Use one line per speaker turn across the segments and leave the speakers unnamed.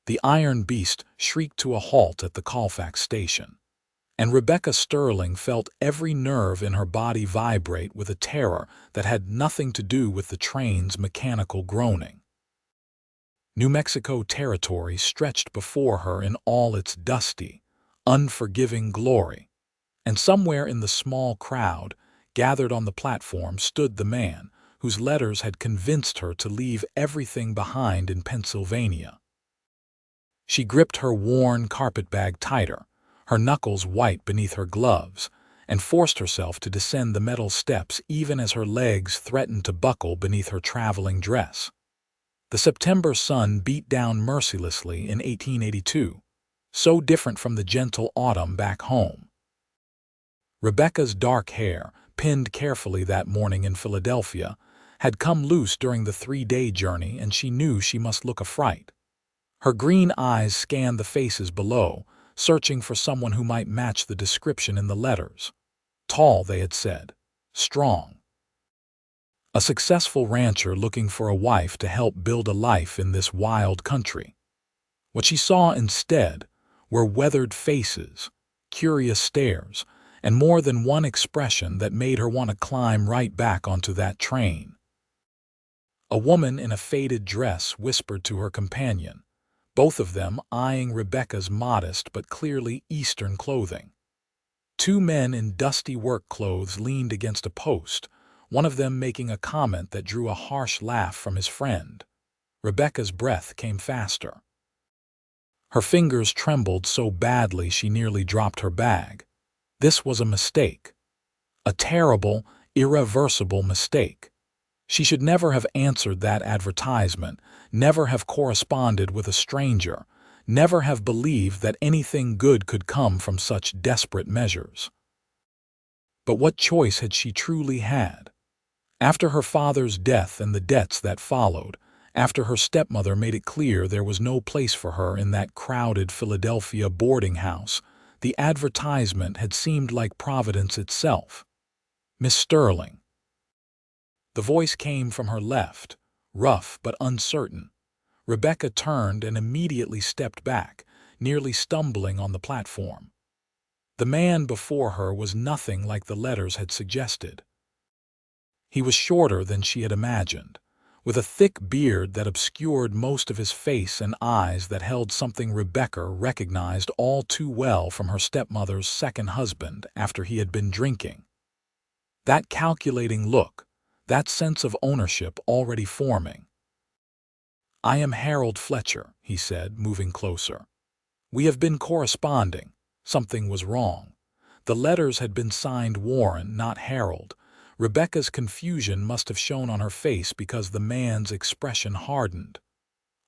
The iron beast shrieked to a halt at the Colfax station, and Rebecca Sterling felt every nerve in her body vibrate with a terror that had nothing to do with the train's mechanical groaning. New Mexico territory stretched before her in all its dusty, unforgiving glory, and somewhere in the small crowd gathered on the platform stood the man whose letters had convinced her to leave everything behind in Pennsylvania. She gripped her worn carpetbag tighter, her knuckles white beneath her gloves, and forced herself to descend the metal steps even as her legs threatened to buckle beneath her traveling dress. The September sun beat down mercilessly in 1882, so different from the gentle autumn back home. Rebecca's dark hair, pinned carefully that morning in Philadelphia, had come loose during the 3-day journey, and she knew she must look a fright. Her green eyes scanned the faces below, searching for someone who might match the description in the letters. Tall, they had said. Strong. A successful rancher looking for a wife to help build a life in this wild country. What she saw instead were weathered faces, curious stares, and more than one expression that made her want to climb right back onto that train. A woman in a faded dress whispered to her companion, both of them eyeing Rebecca's modest but clearly Eastern clothing. Two men in dusty work clothes leaned against a post, one of them making a comment that drew a harsh laugh from his friend. Rebecca's breath came faster. Her fingers trembled so badly she nearly dropped her bag. This was a mistake. A terrible, irreversible mistake. She should never have answered that advertisement, never have corresponded with a stranger, never have believed that anything good could come from such desperate measures. But what choice had she truly had? After her father's death and the debts that followed, after her stepmother made it clear there was no place for her in that crowded Philadelphia boarding house, the advertisement had seemed like Providence itself. Miss Sterling. The voice came from her left, rough but uncertain. Rebecca turned and immediately stepped back, nearly stumbling on the platform. The man before her was nothing like the letters had suggested. He was shorter than she had imagined, with a thick beard that obscured most of his face and eyes that held something Rebecca recognized all too well from her stepmother's second husband after he had been drinking. That calculating look, that sense of ownership already forming. "I am Harold Fletcher," he said, moving closer. "We have been corresponding." Something was wrong. The letters had been signed Warren, not Harold. Rebecca's confusion must have shown on her face because the man's expression hardened.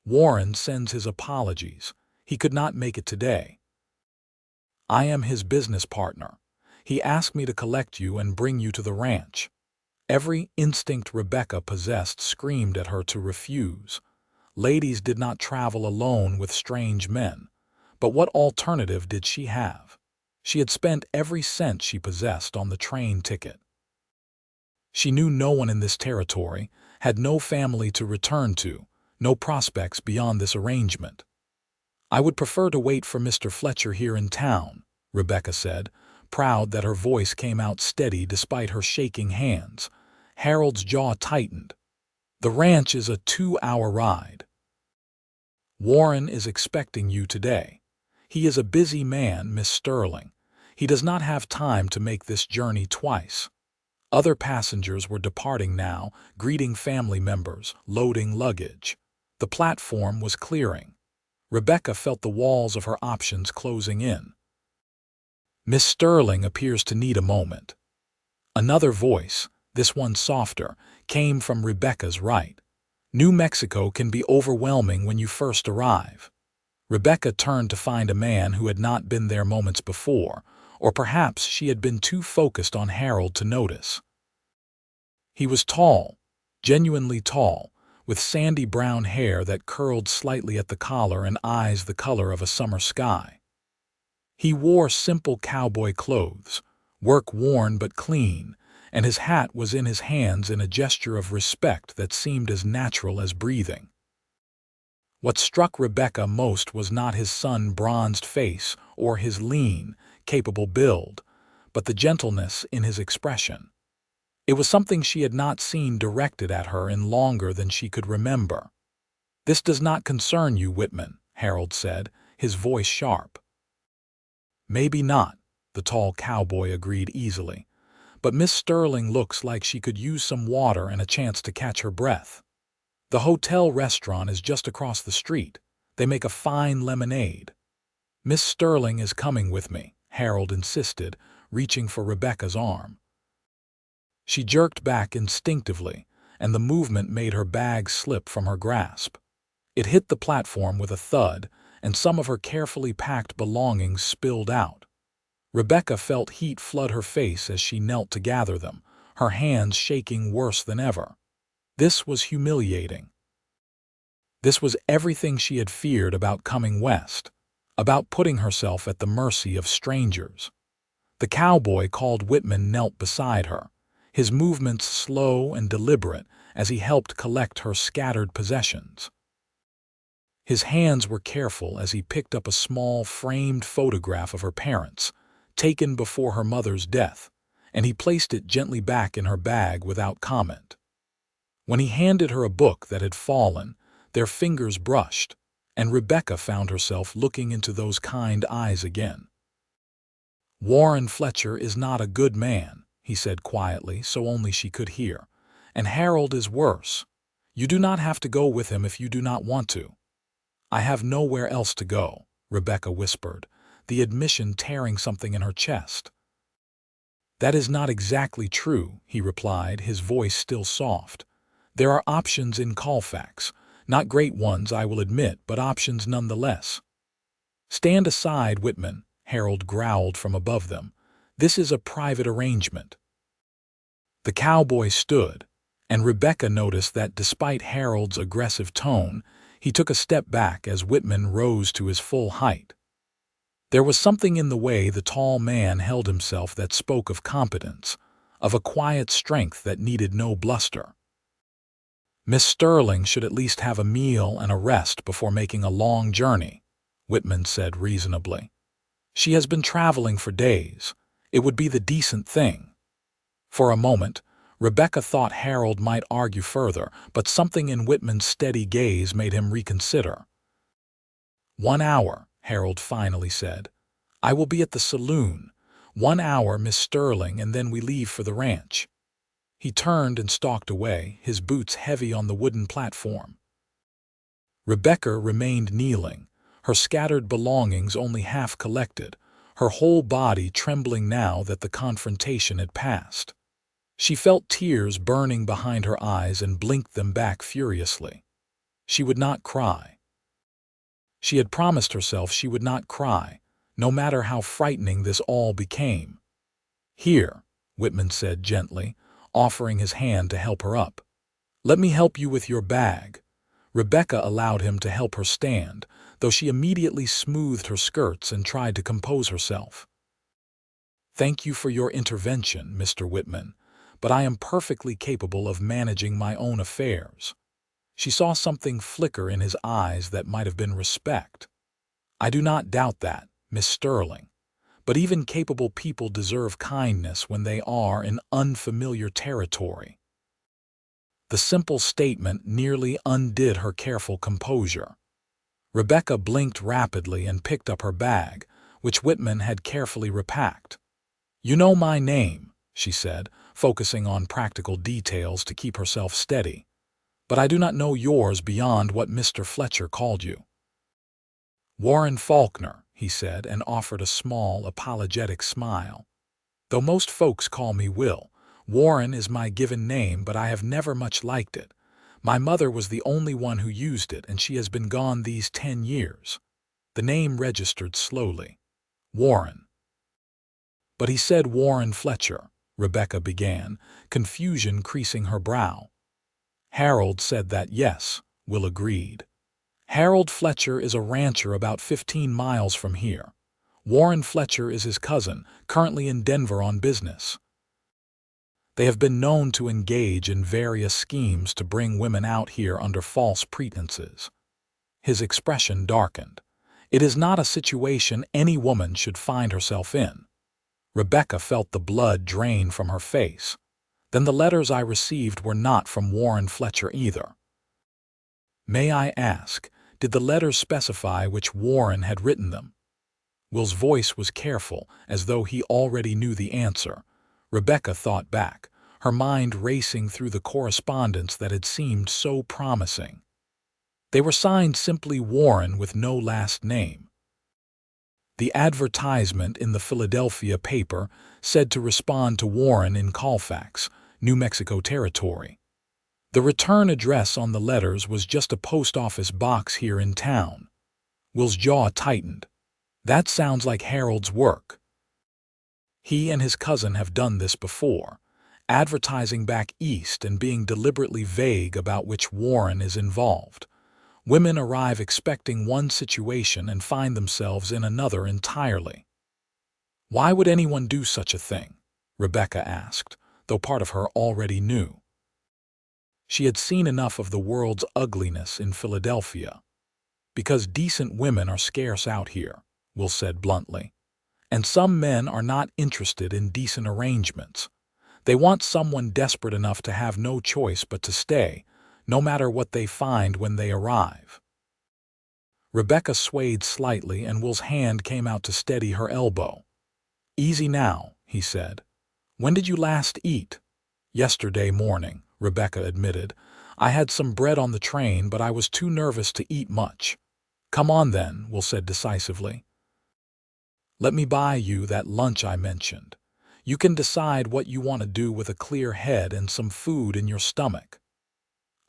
"Warren sends his apologies. He could not make it today. I am his business partner. He asked me to collect you and bring you to the ranch." Every instinct Rebecca possessed screamed at her to refuse. Ladies did not travel alone with strange men. But what alternative did she have? She had spent every cent she possessed on the train ticket. She knew no one in this territory, had no family to return to, no prospects beyond this arrangement. "I would prefer to wait for Mr. Fletcher here in town," Rebecca said, proud that her voice came out steady despite her shaking hands. Harold's jaw tightened. "The ranch is a 2-hour ride. Warren is expecting you today. He is a busy man, Miss Sterling. He does not have time to make this journey twice." Other passengers were departing now, greeting family members, loading luggage. The platform was clearing. Rebecca felt the walls of her options closing in. "Miss Sterling appears to need a moment." Another voice, this one softer, came from Rebecca's right. "New Mexico can be overwhelming when you first arrive." Rebecca turned to find a man who had not been there moments before, or perhaps she had been too focused on Harold to notice. He was tall, genuinely tall, with sandy brown hair that curled slightly at the collar and eyes the color of a summer sky. He wore simple cowboy clothes, work-worn but clean, and his hat was in his hands in a gesture of respect that seemed as natural as breathing. What struck Rebecca most was not his sun-bronzed face or his lean, capable build, but the gentleness in his expression. It was something she had not seen directed at her in longer than she could remember. "This does not concern you, Whitman," Harold said, his voice sharp. "Maybe not," the tall cowboy agreed easily, "but Miss Sterling looks like she could use some water and a chance to catch her breath. The hotel restaurant is just across the street. They make a fine lemonade." "Miss Sterling is coming with me," Harold insisted, reaching for Rebecca's arm. She jerked back instinctively, and the movement made her bag slip from her grasp. It hit the platform with a thud, and some of her carefully packed belongings spilled out. Rebecca felt heat flood her face as she knelt to gather them, her hands shaking worse than ever. This was humiliating. This was everything she had feared about coming west, about putting herself at the mercy of strangers. The cowboy called Whitman knelt beside her, his movements slow and deliberate as he helped collect her scattered possessions. His hands were careful as he picked up a small framed photograph of her parents, taken before her mother's death, and he placed it gently back in her bag without comment. When he handed her a book that had fallen, their fingers brushed, and Rebecca found herself looking into those kind eyes again. "Warren Fletcher is not a good man," he said quietly so only she could hear, "and Harold is worse. You do not have to go with him if you do not want to." "I have nowhere else to go," Rebecca whispered, the admission tearing something in her chest. "That is not exactly true," he replied, his voice still soft. "There are options in Colfax. Not great ones, I will admit, but options nonetheless." "Stand aside, Whitman," Harold growled from above them. "This is a private arrangement." The cowboy stood, and Rebecca noticed that despite Harold's aggressive tone, he took a step back as Whitman rose to his full height. There was something in the way the tall man held himself that spoke of competence, of a quiet strength that needed no bluster. "Miss Sterling should at least have a meal and a rest before making a long journey," Whitman said reasonably. "She has been traveling for days. It would be the decent thing." For a moment, Rebecca thought Harold might argue further, but something in Whitman's steady gaze made him reconsider. "1 hour," Harold finally said. "I will be at the saloon. 1 hour, Miss Sterling, and then we leave for the ranch." He turned and stalked away, his boots heavy on the wooden platform. Rebecca remained kneeling, her scattered belongings only half collected, her whole body trembling now that the confrontation had passed. She felt tears burning behind her eyes and blinked them back furiously. She would not cry. She had promised herself she would not cry, no matter how frightening this all became. "Here," Whitman said gently, offering his hand to help her up. "Let me help you with your bag." Rebecca allowed him to help her stand, though she immediately smoothed her skirts and tried to compose herself. "Thank you for your intervention, Mr. Whitman, but I am perfectly capable of managing my own affairs." She saw something flicker in his eyes that might have been respect. "I do not doubt that, Miss Sterling, but even capable people deserve kindness when they are in unfamiliar territory." The simple statement nearly undid her careful composure. Rebecca blinked rapidly and picked up her bag, which Whitman had carefully repacked. "You know my name," she said, focusing on practical details to keep herself steady. "But I do not know yours beyond what Mr. Fletcher called you." "Warren Falkner," he said, and offered a small, apologetic smile. "Though most folks call me Will, Warren is my given name, but I have never much liked it. My mother was the only one who used it, and she has been gone these 10 years. The name registered slowly. Warren. "But he said Warren Fletcher," Rebecca began, confusion creasing her brow. "Harold said that, yes," Will agreed. "Harold Fletcher is a rancher about 15 miles from here. Warren Fletcher is his cousin, currently in Denver on business. They have been known to engage in various schemes to bring women out here under false pretenses." His expression darkened. It is not a situation any woman should find herself in. Rebecca felt the blood drain from her face. Then the letters I received were not from Warren Fletcher either. May I ask, did the letters specify which Warren had written them? Will's voice was careful, as though he already knew the answer. Rebecca thought back, her mind racing through the correspondence that had seemed so promising. They were signed simply Warren with no last name. The advertisement in the Philadelphia paper said to respond to Warren in Colfax, New Mexico Territory. The return address on the letters was just a post office box here in town. Will's jaw tightened. That sounds like Harold's work. He and his cousin have done this before, advertising back east and being deliberately vague about which Warren is involved. Women arrive expecting one situation and find themselves in another entirely. Why would anyone do such a thing? Rebecca asked, though part of her already knew. She had seen enough of the world's ugliness in Philadelphia. Because decent women are scarce out here, Will said bluntly. And some men are not interested in decent arrangements. They want someone desperate enough to have no choice but to stay, no matter what they find when they arrive. Rebecca swayed slightly and Will's hand came out to steady her elbow. Easy now, he said. When did you last eat? Yesterday morning, Rebecca admitted. I had some bread on the train, but I was too nervous to eat much. Come on then, Will said decisively. Let me buy you that lunch I mentioned. You can decide what you want to do with a clear head and some food in your stomach.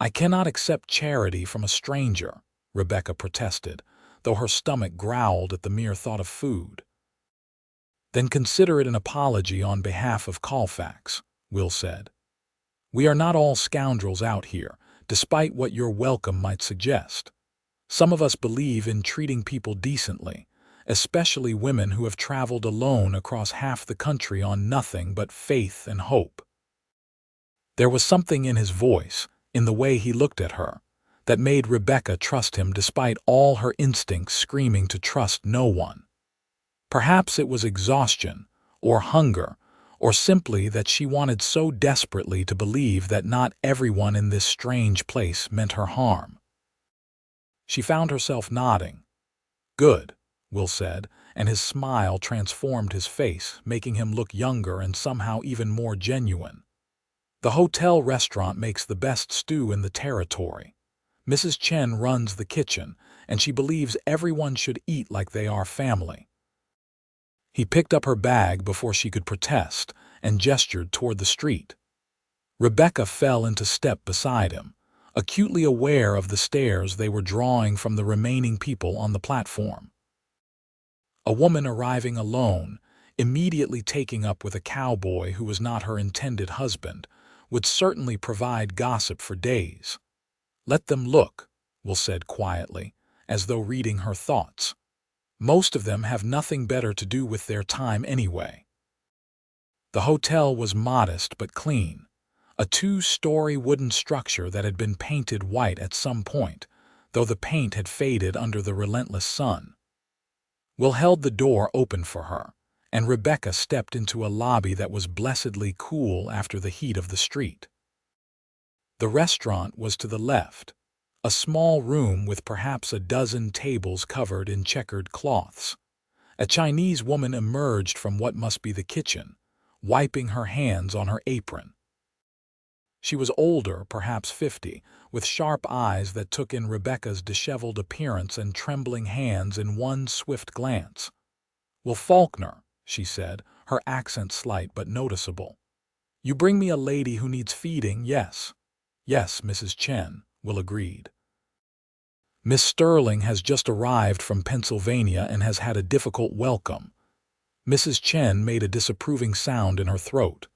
I cannot accept charity from a stranger, Rebecca protested, though her stomach growled at the mere thought of food. Then consider it an apology on behalf of Colfax, Will said. We are not all scoundrels out here, despite what your welcome might suggest. Some of us believe in treating people decently, especially women who have traveled alone across half the country on nothing but faith and hope. There was something in his voice, in the way he looked at her, that made Rebecca trust him despite all her instincts screaming to trust no one. Perhaps it was exhaustion, or hunger, or simply that she wanted so desperately to believe that not everyone in this strange place meant her harm. She found herself nodding. Good, Will said, and his smile transformed his face, making him look younger and somehow even more genuine. The hotel restaurant makes the best stew in the territory. Mrs. Chen runs the kitchen, and she believes everyone should eat like they are family. He picked up her bag before she could protest and gestured toward the street. Rebecca fell into step beside him, acutely aware of the stares they were drawing from the remaining people on the platform. A woman arriving alone, immediately taking up with a cowboy who was not her intended husband, would certainly provide gossip for days. Let them look, Will said quietly, as though reading her thoughts. Most of them have nothing better to do with their time anyway. The hotel was modest but clean, a 2-story wooden structure that had been painted white at some point, though the paint had faded under the relentless sun. Will held the door open for her, and Rebecca stepped into a lobby that was blessedly cool after the heat of the street. The restaurant was to the left, a small room with perhaps a dozen tables covered in checkered cloths. A Chinese woman emerged from what must be the kitchen, wiping her hands on her apron. She was older, perhaps 50, with sharp eyes that took in Rebecca's disheveled appearance and trembling hands in one swift glance. "Will Falkner," she said, her accent slight but noticeable. "You bring me a lady who needs feeding, yes?" "Yes, Mrs. Chen," Will agreed. "Miss Sterling has just arrived from Pennsylvania and has had a difficult welcome." Mrs. Chen made a disapproving sound in her throat.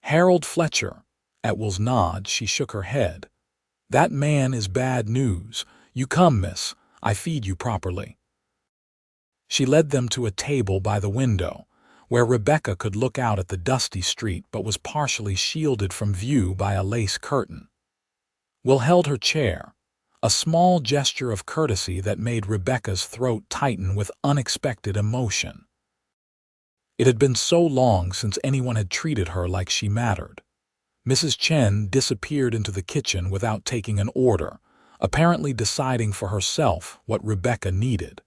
"Harold Fletcher." At Will's nod, she shook her head. "That man is bad news. You come, miss. I feed you properly." She led them to a table by the window, where Rebecca could look out at the dusty street but was partially shielded from view by a lace curtain. Will held her chair, a small gesture of courtesy that made Rebecca's throat tighten with unexpected emotion. It had been so long since anyone had treated her like she mattered. Mrs. Chen disappeared into the kitchen without taking an order, apparently deciding for herself what Rebecca needed.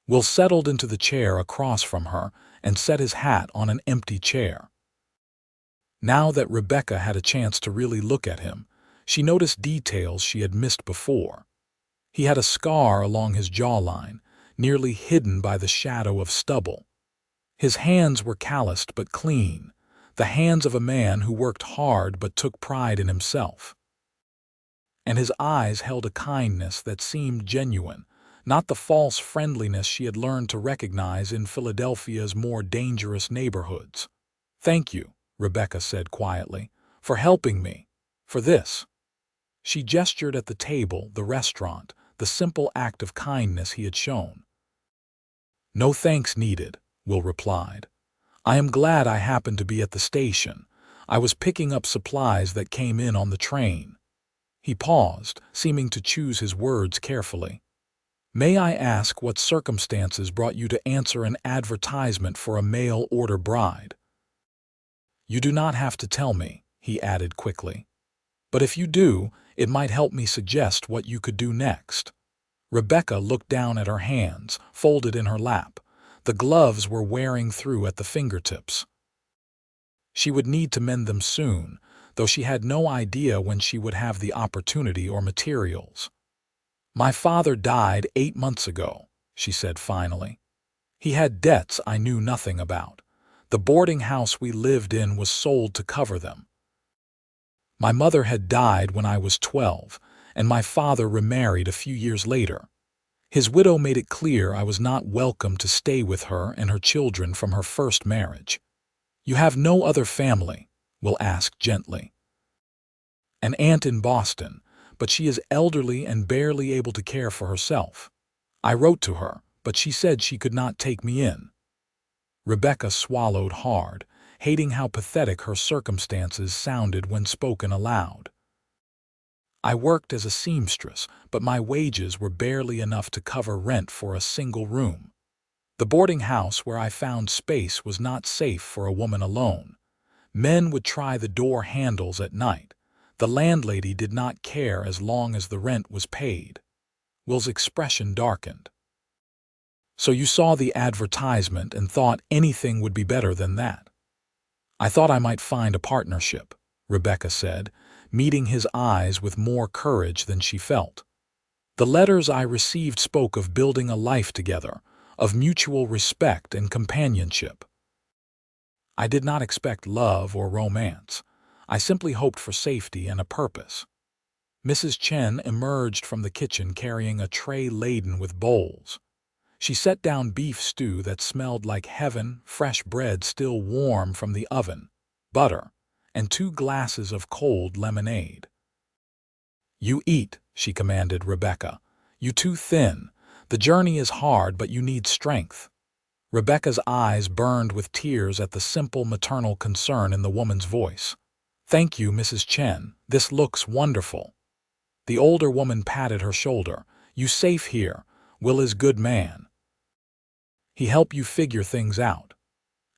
Will settled into the chair across from her and set his hat on an empty chair. Now that Rebecca had a chance to really look at him, she noticed details she had missed before. He had a scar along his jawline, nearly hidden by the shadow of stubble. His hands were calloused but clean, the hands of a man who worked hard but took pride in himself. And his eyes held a kindness that seemed genuine, not the false friendliness she had learned to recognize in Philadelphia's more dangerous neighborhoods. "Thank you," Rebecca said quietly, "for helping me. For this." She gestured at the table, the restaurant, the simple act of kindness he had shown. "No thanks needed," Will replied. "I am glad I happened to be at the station. I was picking up supplies that came in on the train." He paused, seeming to choose his words carefully. "May I ask what circumstances brought you to answer an advertisement for a mail-order bride?" "You do not have to tell me," he added quickly. "But if you do, it might help me suggest what you could do next." Rebecca looked down at her hands, folded in her lap. The gloves were wearing through at the fingertips. She would need to mend them soon, though she had no idea when she would have the opportunity or materials. "My father died 8 months ago," she said finally. "He had debts I knew nothing about. The boarding house we lived in was sold to cover them. My mother had died when I was 12, and my father remarried a few years later. His widow made it clear I was not welcome to stay with her and her children from her first marriage." "You have no other family?" Will asked gently. "An aunt in Boston, but she is elderly and barely able to care for herself. I wrote to her, but she said she could not take me in." Rebecca swallowed hard, hating how pathetic her circumstances sounded when spoken aloud. "I worked as a seamstress, but my wages were barely enough to cover rent for a single room. The boarding house where I found space was not safe for a woman alone. Men would try the door handles at night. The landlady did not care as long as the rent was paid." Will's expression darkened. "So you saw the advertisement and thought anything would be better than that?" "I thought I might find a partnership," Rebecca said, meeting his eyes with more courage than she felt. "The letters I received spoke of building a life together, of mutual respect and companionship. I did not expect love or romance. I simply hoped for safety and a purpose." Mrs. Chen emerged from the kitchen carrying a tray laden with bowls. She set down beef stew that smelled like heaven, fresh bread still warm from the oven, butter, and 2 glasses of cold lemonade. "You eat," she commanded Rebecca. "You too thin. The journey is hard, but you need strength." Rebecca's eyes burned with tears at the simple maternal concern in the woman's voice. "Thank you, Mrs. Chen. This looks wonderful." The older woman patted her shoulder. "You safe here. Will is good man. He help you figure things out."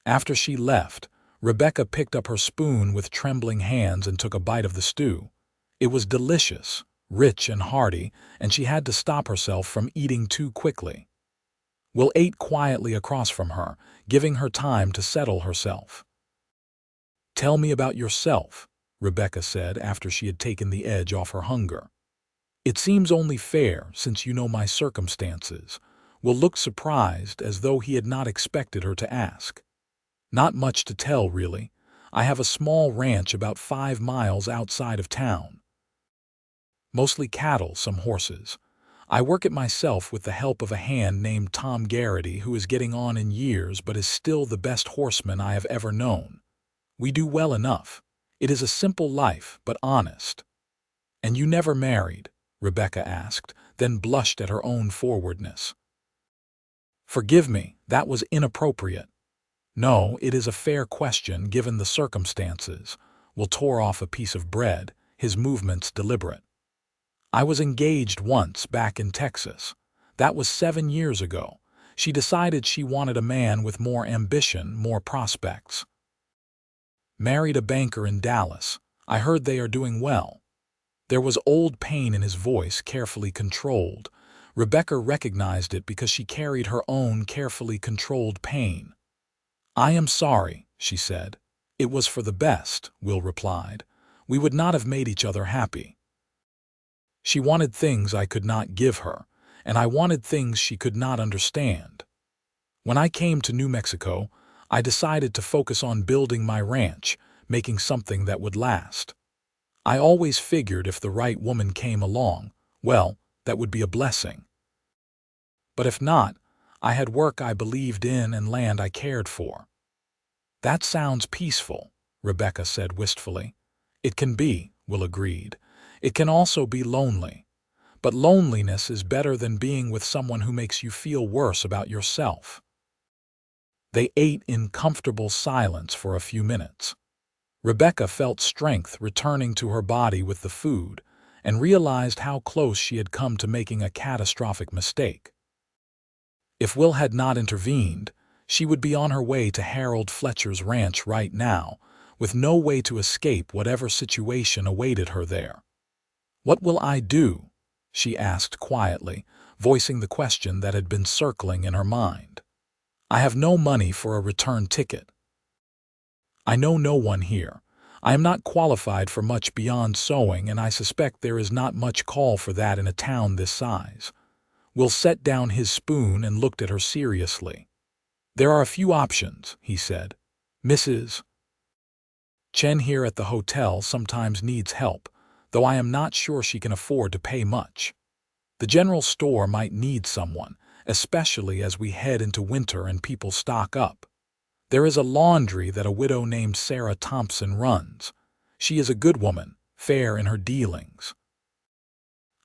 After she left, Rebecca picked up her spoon with trembling hands and took a bite of the stew. It was delicious, rich and hearty, and she had to stop herself from eating too quickly. Will ate quietly across from her, giving her time to settle herself. "Tell me about yourself," Rebecca said after she had taken the edge off her hunger. "It seems only fair, since you know my circumstances." Will looked surprised, as though he had not expected her to ask. "Not much to tell, really. I have a small ranch about 5 miles outside of town. Mostly cattle, some horses. I work it myself with the help of a hand named Tom Garrity, who is getting on in years but is still the best horseman I have ever known. We do well enough. It is a simple life, but honest." "And you never married?" Rebecca asked, then blushed at her own forwardness. "Forgive me, that was inappropriate." "No, it is a fair question given the circumstances." Will tore off a piece of bread, his movements deliberate. I was engaged once back in Texas. That was 7 years ago. She decided she wanted a man with more ambition, more prospects. Married a banker in Dallas. I heard they are doing well. There was old pain in his voice, carefully controlled. Rebecca recognized it because she carried her own carefully controlled pain. "I am sorry," she said. "It was for the best," Will replied. "We would not have made each other happy. She wanted things I could not give her, and I wanted things she could not understand. When I came to New Mexico, I decided to focus on building my ranch, making something that would last. I always figured if the right woman came along, well, that would be a blessing. But if not, I had work I believed in and land I cared for." "That sounds peaceful," Rebecca said wistfully. "It can be," Will agreed. "It can also be lonely. But loneliness is better than being with someone who makes you feel worse about yourself." They ate in comfortable silence for a few minutes. Rebecca felt strength returning to her body with the food and realized how close she had come to making a catastrophic mistake. If Will had not intervened, she would be on her way to Harold Fletcher's ranch right now, with no way to escape whatever situation awaited her there. "What will I do?" she asked quietly, voicing the question that had been circling in her mind. "I have no money for a return ticket. I know no one here. I am not qualified for much beyond sewing, and I suspect there is not much call for that in a town this size." Will set down his spoon and looked at her seriously. "There are a few options," he said. "Mrs. Chen here at the hotel sometimes needs help, though I am not sure she can afford to pay much. The general store might need someone, especially as we head into winter and people stock up. There is a laundry that a widow named Sarah Thompson runs. She is a good woman, fair in her dealings."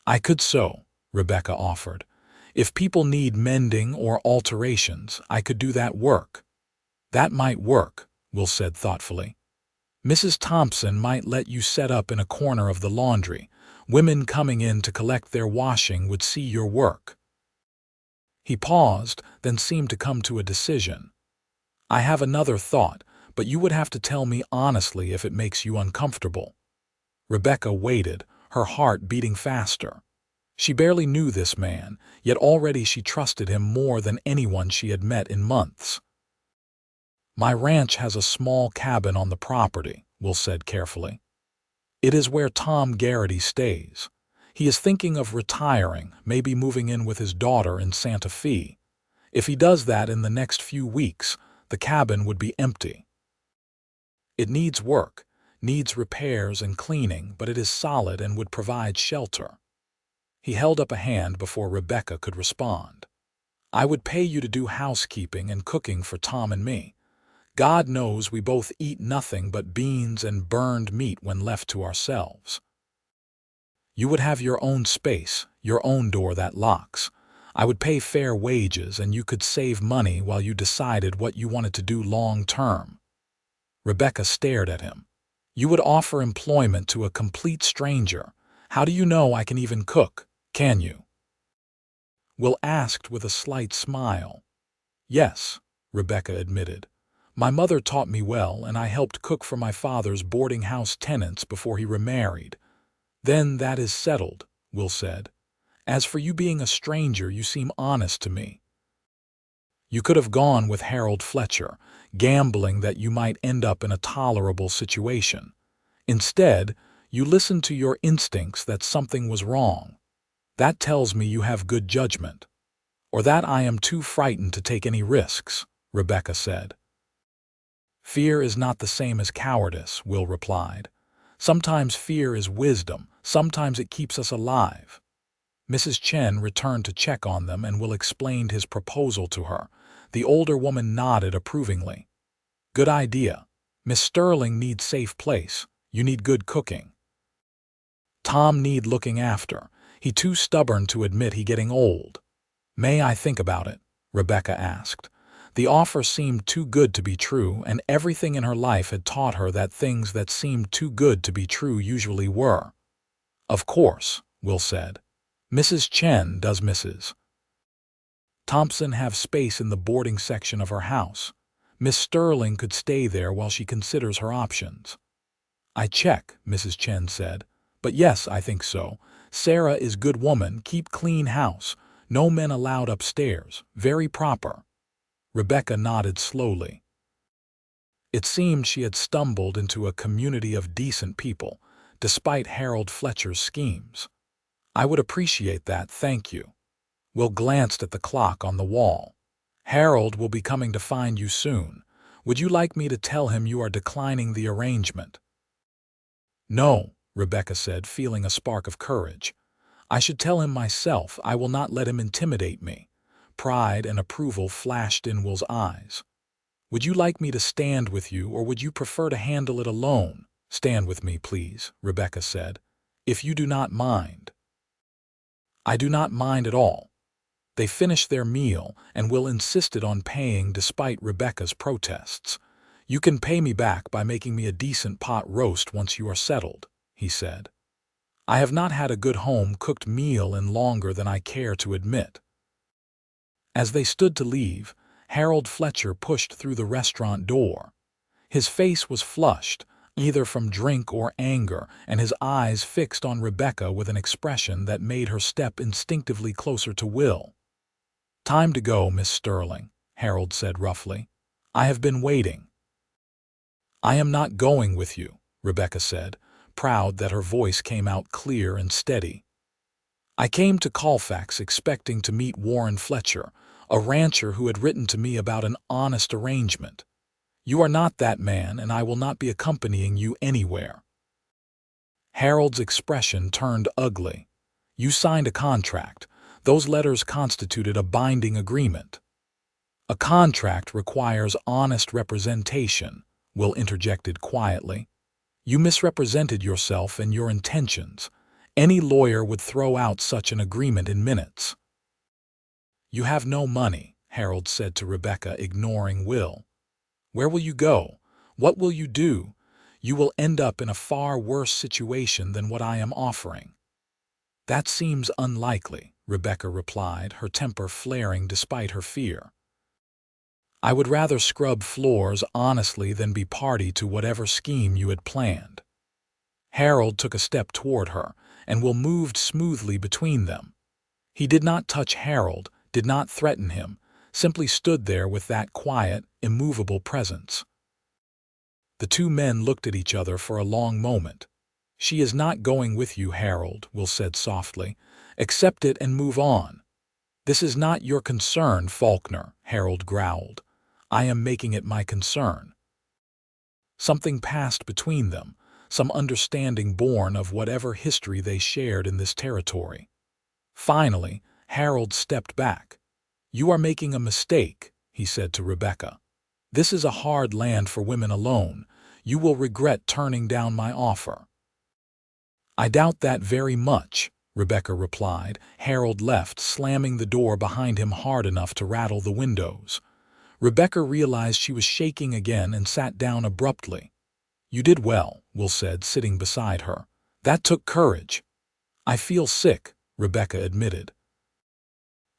"I could sew," Rebecca offered. "If people need mending or alterations, I could do that work." "That might work," Will said thoughtfully. "Mrs. Thompson might let you set up in a corner of the laundry. Women coming in to collect their washing would see your work." He paused, then seemed to come to a decision. "I have another thought, but you would have to tell me honestly if it makes you uncomfortable." Rebecca waited, her heart beating faster. She barely knew this man, yet already she trusted him more than anyone she had met in months. "My ranch has a small cabin on the property," Will said carefully. "It is where Tom Garrity stays. He is thinking of retiring, maybe moving in with his daughter in Santa Fe. If he does that in the next few weeks, the cabin would be empty. It needs work, needs repairs and cleaning, but it is solid and would provide shelter." He held up a hand before Rebecca could respond. "I would pay you to do housekeeping and cooking for Tom and me. God knows we both eat nothing but beans and burned meat when left to ourselves. You would have your own space, your own door that locks. I would pay fair wages and you could save money while you decided what you wanted to do long term." Rebecca stared at him. "You would offer employment to a complete stranger. How do you know I can even cook? Can you?" Will asked with a slight smile. "Yes," Rebecca admitted. "My mother taught me well, and I helped cook for my father's boarding house tenants before he remarried." "Then that is settled," Will said. "As for you being a stranger, you seem honest to me. You could have gone with Harold Fletcher, gambling that you might end up in a tolerable situation. Instead, you listened to your instincts that something was wrong. That tells me you have good judgment. Or that I am too frightened to take any risks," Rebecca said. "Fear is not the same as cowardice," Will replied. "Sometimes fear is wisdom, sometimes it keeps us alive." Mrs. Chen returned to check on them and Will explained his proposal to her. The older woman nodded approvingly. "Good idea. Miss Sterling needs safe place. You need good cooking. Tom need looking after. He too stubborn to admit he getting old." "May I think about it?" Rebecca asked. The offer seemed too good to be true, and everything in her life had taught her that things that seemed too good to be true usually were. "Of course," Will said. Mrs. Chen does Mrs. Thompson have space in the boarding section of her house. Miss Sterling could stay there while she considers her options. I check, Mrs. Chen said. But yes, I think so. Sarah is good woman, keep clean house. No men allowed upstairs. Very proper. Rebecca nodded slowly. It seemed she had stumbled into a community of decent people, despite Harold Fletcher's schemes. I would appreciate that, thank you. Will glanced at the clock on the wall. Harold will be coming to find you soon. Would you like me to tell him you are declining the arrangement? No, Rebecca said, feeling a spark of courage. I should tell him myself. I will not let him intimidate me. Pride and approval flashed in Will's eyes. Would you like me to stand with you, or would you prefer to handle it alone? Stand with me, please, Rebecca said. If you do not mind. I do not mind at all. They finished their meal, and Will insisted on paying despite Rebecca's protests. You can pay me back by making me a decent pot roast once you are settled, he said. I have not had a good home-cooked meal in longer than I care to admit. As they stood to leave, Harold Fletcher pushed through the restaurant door. His face was flushed, either from drink or anger, and his eyes fixed on Rebecca with an expression that made her step instinctively closer to Will. Time to go, Miss Sterling, Harold said roughly. I have been waiting. I am not going with you, Rebecca said, proud that her voice came out clear and steady. I came to Colfax expecting to meet Warren Fletcher, a rancher who had written to me about an honest arrangement. You are not that man, and I will not be accompanying you anywhere. Harold's expression turned ugly. You signed a contract. Those letters constituted a binding agreement. A contract requires honest representation, Will interjected quietly. You misrepresented yourself and your intentions. Any lawyer would throw out such an agreement in minutes. You have no money, Harold said to Rebecca, ignoring Will. Where will you go? What will you do? You will end up in a far worse situation than what I am offering. That seems unlikely, Rebecca replied, her temper flaring despite her fear. I would rather scrub floors honestly than be party to whatever scheme you had planned. Harold took a step toward her, and Will moved smoothly between them. He did not touch Harold, did not threaten him, simply stood there with that quiet, immovable presence. The two men looked at each other for a long moment. She is not going with you, Harold, Will said softly. Accept it and move on. This is not your concern, Falkner, Harold growled. I am making it my concern. Something passed between them, some understanding born of whatever history they shared in this territory. Finally, Harold stepped back. You are making a mistake, he said to Rebecca. This is a hard land for women alone. You will regret turning down my offer. I doubt that very much, Rebecca replied. Harold left, slamming the door behind him hard enough to rattle the windows. Rebecca realized she was shaking again and sat down abruptly. You did well, Will said, sitting beside her. That took courage. I feel sick, Rebecca admitted.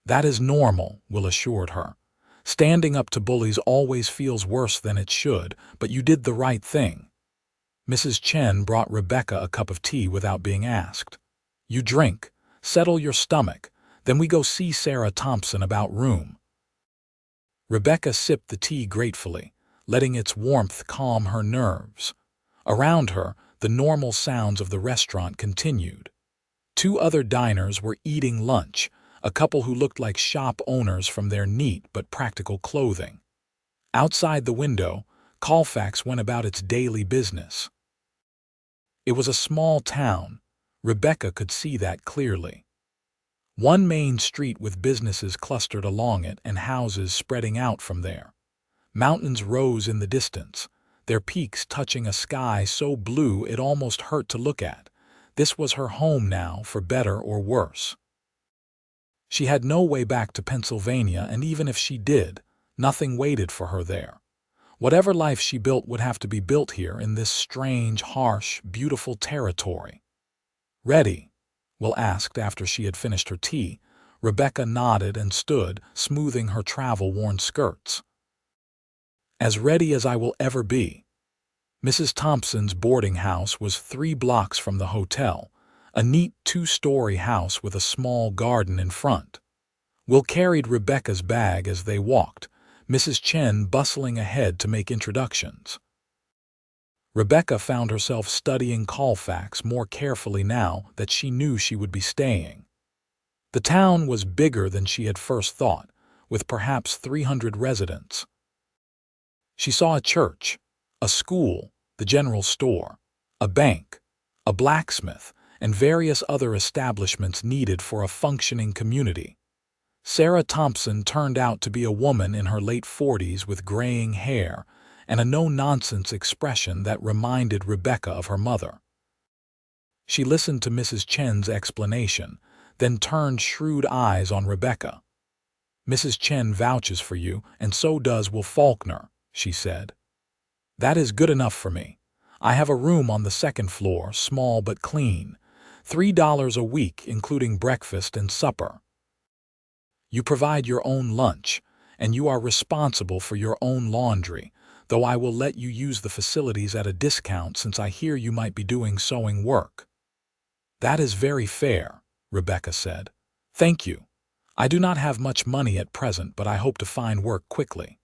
That is normal, Will assured her. Standing up to bullies always feels worse than it should, but you did the right thing. Mrs. Chen brought Rebecca a cup of tea without being asked. You drink, settle your stomach, then we go see Sarah Thompson about room. Rebecca sipped the tea gratefully, letting its warmth calm her nerves. Around her, the normal sounds of the restaurant continued. Two other diners were eating lunch, a couple who looked like shop owners from their neat but practical clothing. Outside the window, Colfax went about its daily business. It was a small town. Rebecca could see that clearly. One main street with businesses clustered along it and houses spreading out from there. Mountains rose in the distance, their peaks touching a sky so blue it almost hurt to look at. This was her home now, for better or worse. She had no way back to Pennsylvania, and even if she did, nothing waited for her there. Whatever life she built would have to be built here in this strange, harsh, beautiful territory. Ready, Will asked after she had finished her tea. Rebecca nodded and stood, smoothing her travel-worn skirts. As ready as I will ever be. Mrs. Thompson's boarding house was 3 blocks from the hotel, a neat 2-story house with a small garden in front. Will carried Rebecca's bag as they walked, Mrs. Chen bustling ahead to make introductions. Rebecca found herself studying Colfax more carefully now that she knew she would be staying. The town was bigger than she had first thought, with perhaps 300 residents. She saw a church, a school, the general store, a bank, a blacksmith, and various other establishments needed for a functioning community. Sarah Thompson turned out to be a woman in her late 40s with graying hair and a no-nonsense expression that reminded Rebecca of her mother. She listened to Mrs. Chen's explanation, then turned shrewd eyes on Rebecca. "Mrs. Chen vouches for you, and so does Will Falkner," she said. "That is good enough for me. I have a room on the 2nd floor, small but clean. $3 a week, including breakfast and supper. You provide your own lunch, and you are responsible for your own laundry, though I will let you use the facilities at a discount since I hear you might be doing sewing work." "That is very fair," Rebecca said. "Thank you. I do not have much money at present, but I hope to find work quickly."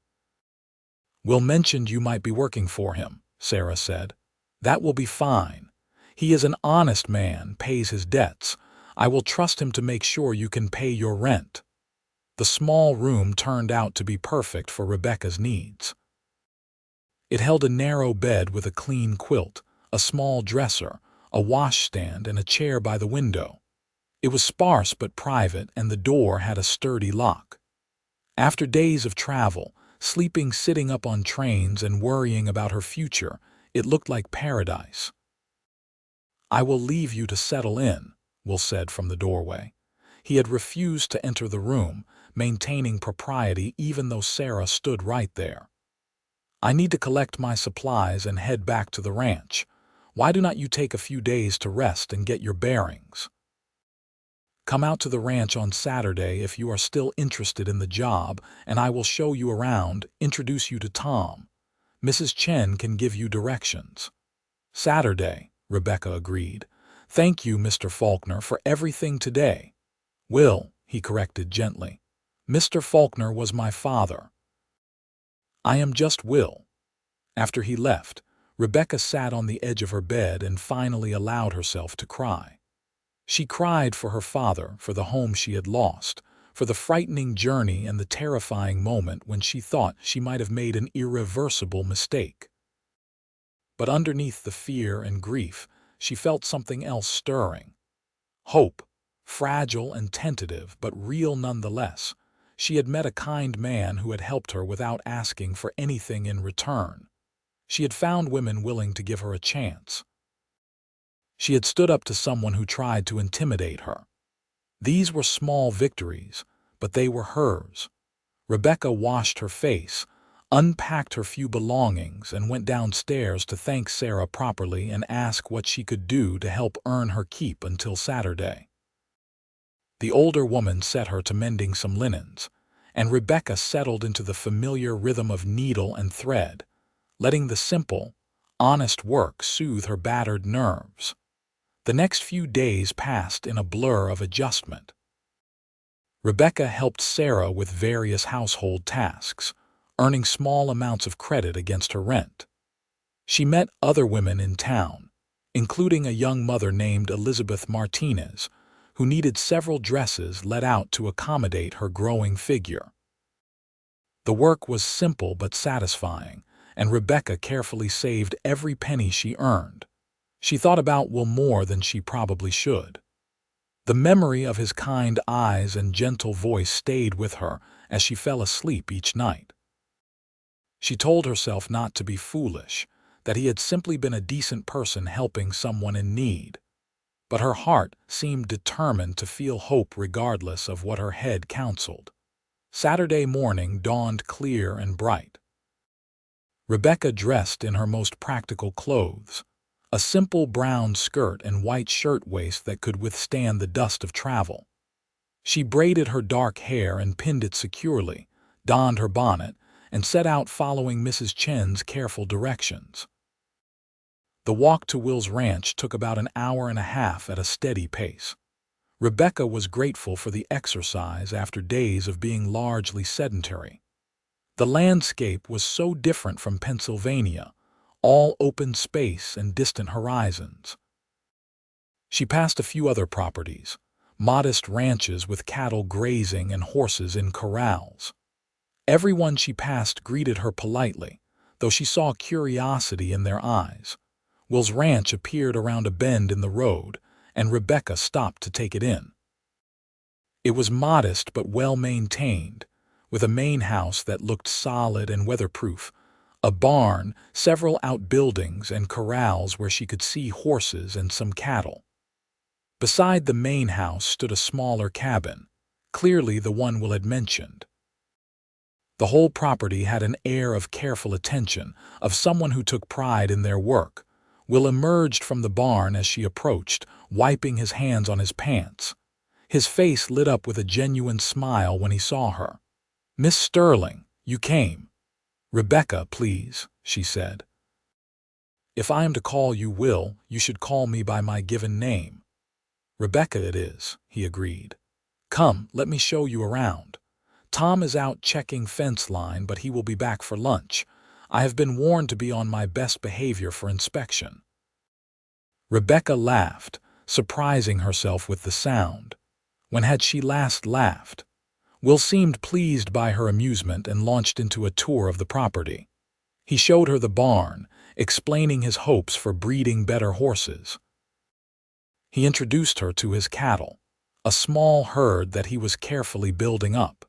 "Will mentioned you might be working for him," Sarah said. "That will be fine. He is an honest man, pays his debts. I will trust him to make sure you can pay your rent." The small room turned out to be perfect for Rebecca's needs. It held a narrow bed with a clean quilt, a small dresser, a washstand, and a chair by the window. It was sparse but private, and the door had a sturdy lock. After days of travel, sleeping sitting up on trains and worrying about her future, it looked like paradise. "I will leave you to settle in," Will said from the doorway. He had refused to enter the room, maintaining propriety even though Sarah stood right there. "I need to collect my supplies and head back to the ranch. Why do not you take a few days to rest and get your bearings? Come out to the ranch on Saturday if you are still interested in the job, and I will show you around, introduce you to Tom. Mrs. Chen can give you directions." "Saturday," Rebecca agreed. "Thank you, Mr. Falkner, for everything today." "Will," he corrected gently. "Mr. Falkner was my father." "I am just Will." After he left, Rebecca sat on the edge of her bed and finally allowed herself to cry. She cried for her father, for the home she had lost, for the frightening journey and the terrifying moment when she thought she might have made an irreversible mistake. But underneath the fear and grief, she felt something else stirring. Hope, fragile and tentative, but real nonetheless. She had met a kind man who had helped her without asking for anything in return. She had found women willing to give her a chance. She had stood up to someone who tried to intimidate her. These were small victories, but they were hers. Rebecca washed her face, unpacked her few belongings, and went downstairs to thank Sarah properly and ask what she could do to help earn her keep until Saturday. The older woman set her to mending some linens, and Rebecca settled into the familiar rhythm of needle and thread, letting the simple, honest work soothe her battered nerves. The next few days passed in a blur of adjustment. Rebecca helped Sarah with various household tasks, earning small amounts of credit against her rent. She met other women in town, including a young mother named Elizabeth Martinez, who needed several dresses let out to accommodate her growing figure. The work was simple but satisfying, and Rebecca carefully saved every penny she earned. She thought about Will more than she probably should. The memory of his kind eyes and gentle voice stayed with her as she fell asleep each night. She told herself not to be foolish, that he had simply been a decent person helping someone in need. But her heart seemed determined to feel hope regardless of what her head counseled. Saturday morning dawned clear and bright. Rebecca dressed in her most practical clothes, a simple brown skirt and white shirtwaist that could withstand the dust of travel. She braided her dark hair and pinned it securely, donned her bonnet, and set out following Mrs. Chen's careful directions. The walk to Will's ranch took about an hour and a half at a steady pace. Rebecca was grateful for the exercise after days of being largely sedentary. The landscape was so different from Pennsylvania, all open space and distant horizons. She passed a few other properties, modest ranches with cattle grazing and horses in corrals. Everyone she passed greeted her politely, though she saw curiosity in their eyes. Will's ranch appeared around a bend in the road, and Rebecca stopped to take it in. It was modest but well-maintained, with a main house that looked solid and weatherproof, a barn, several outbuildings, and corrals where she could see horses and some cattle. Beside the main house stood a smaller cabin, clearly the one Will had mentioned. The whole property had an air of careful attention, of someone who took pride in their work. Will emerged from the barn as she approached, wiping his hands on his pants. His face lit up with a genuine smile when he saw her. "Miss Sterling, you came." "Rebecca, please," she said. "If I am to call you Will, you should call me by my given name." "Rebecca it is," he agreed. "Come, let me show you around. Tom is out checking fence line, but he will be back for lunch. I have been warned to be on my best behavior for inspection." Rebecca laughed, surprising herself with the sound. When had she last laughed? Will seemed pleased by her amusement and launched into a tour of the property. He showed her the barn, explaining his hopes for breeding better horses. He introduced her to his cattle, a small herd that he was carefully building up.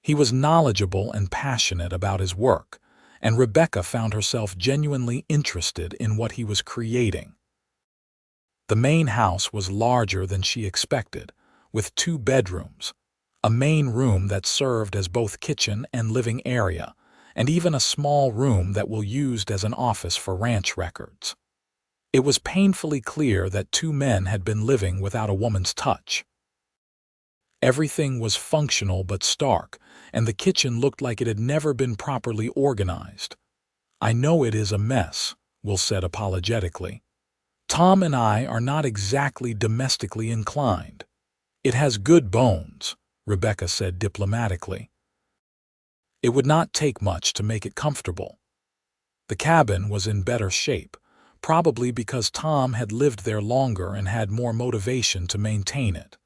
He was knowledgeable and passionate about his work, and Rebecca found herself genuinely interested in what he was creating. The main house was larger than she expected, with 2 bedrooms, a main room that served as both kitchen and living area, and even a small room that was used as an office for ranch records. It was painfully clear that 2 men had been living without a woman's touch. Everything was functional but stark, and the kitchen looked like it had never been properly organized. "I know it is a mess," Will said apologetically. "Tom and I are not exactly domestically inclined." "It has good bones," Rebecca said diplomatically. It would not take much to make it comfortable. The cabin was in better shape, probably because Tom had lived there longer and had more motivation to maintain it.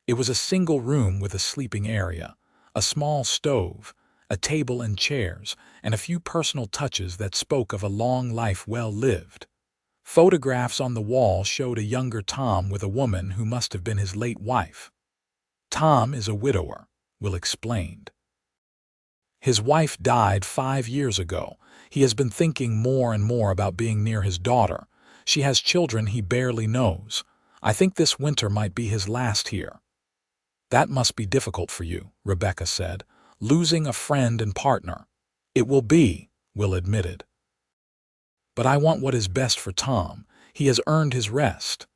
It was a single room with a sleeping area, a small stove, a table and chairs, and a few personal touches that spoke of a long life well lived. Photographs on the wall showed a younger Tom with a woman who must have been his late wife. "Tom is a widower," Will explained. "His wife died 5 years ago. He has been thinking more and more about being near his daughter. She has children he barely knows. I think this winter might be his last here." "That must be difficult for you," Rebecca said, "losing a friend and partner." "It will be," Will admitted. "But I want what is best for Tom. He has earned his rest."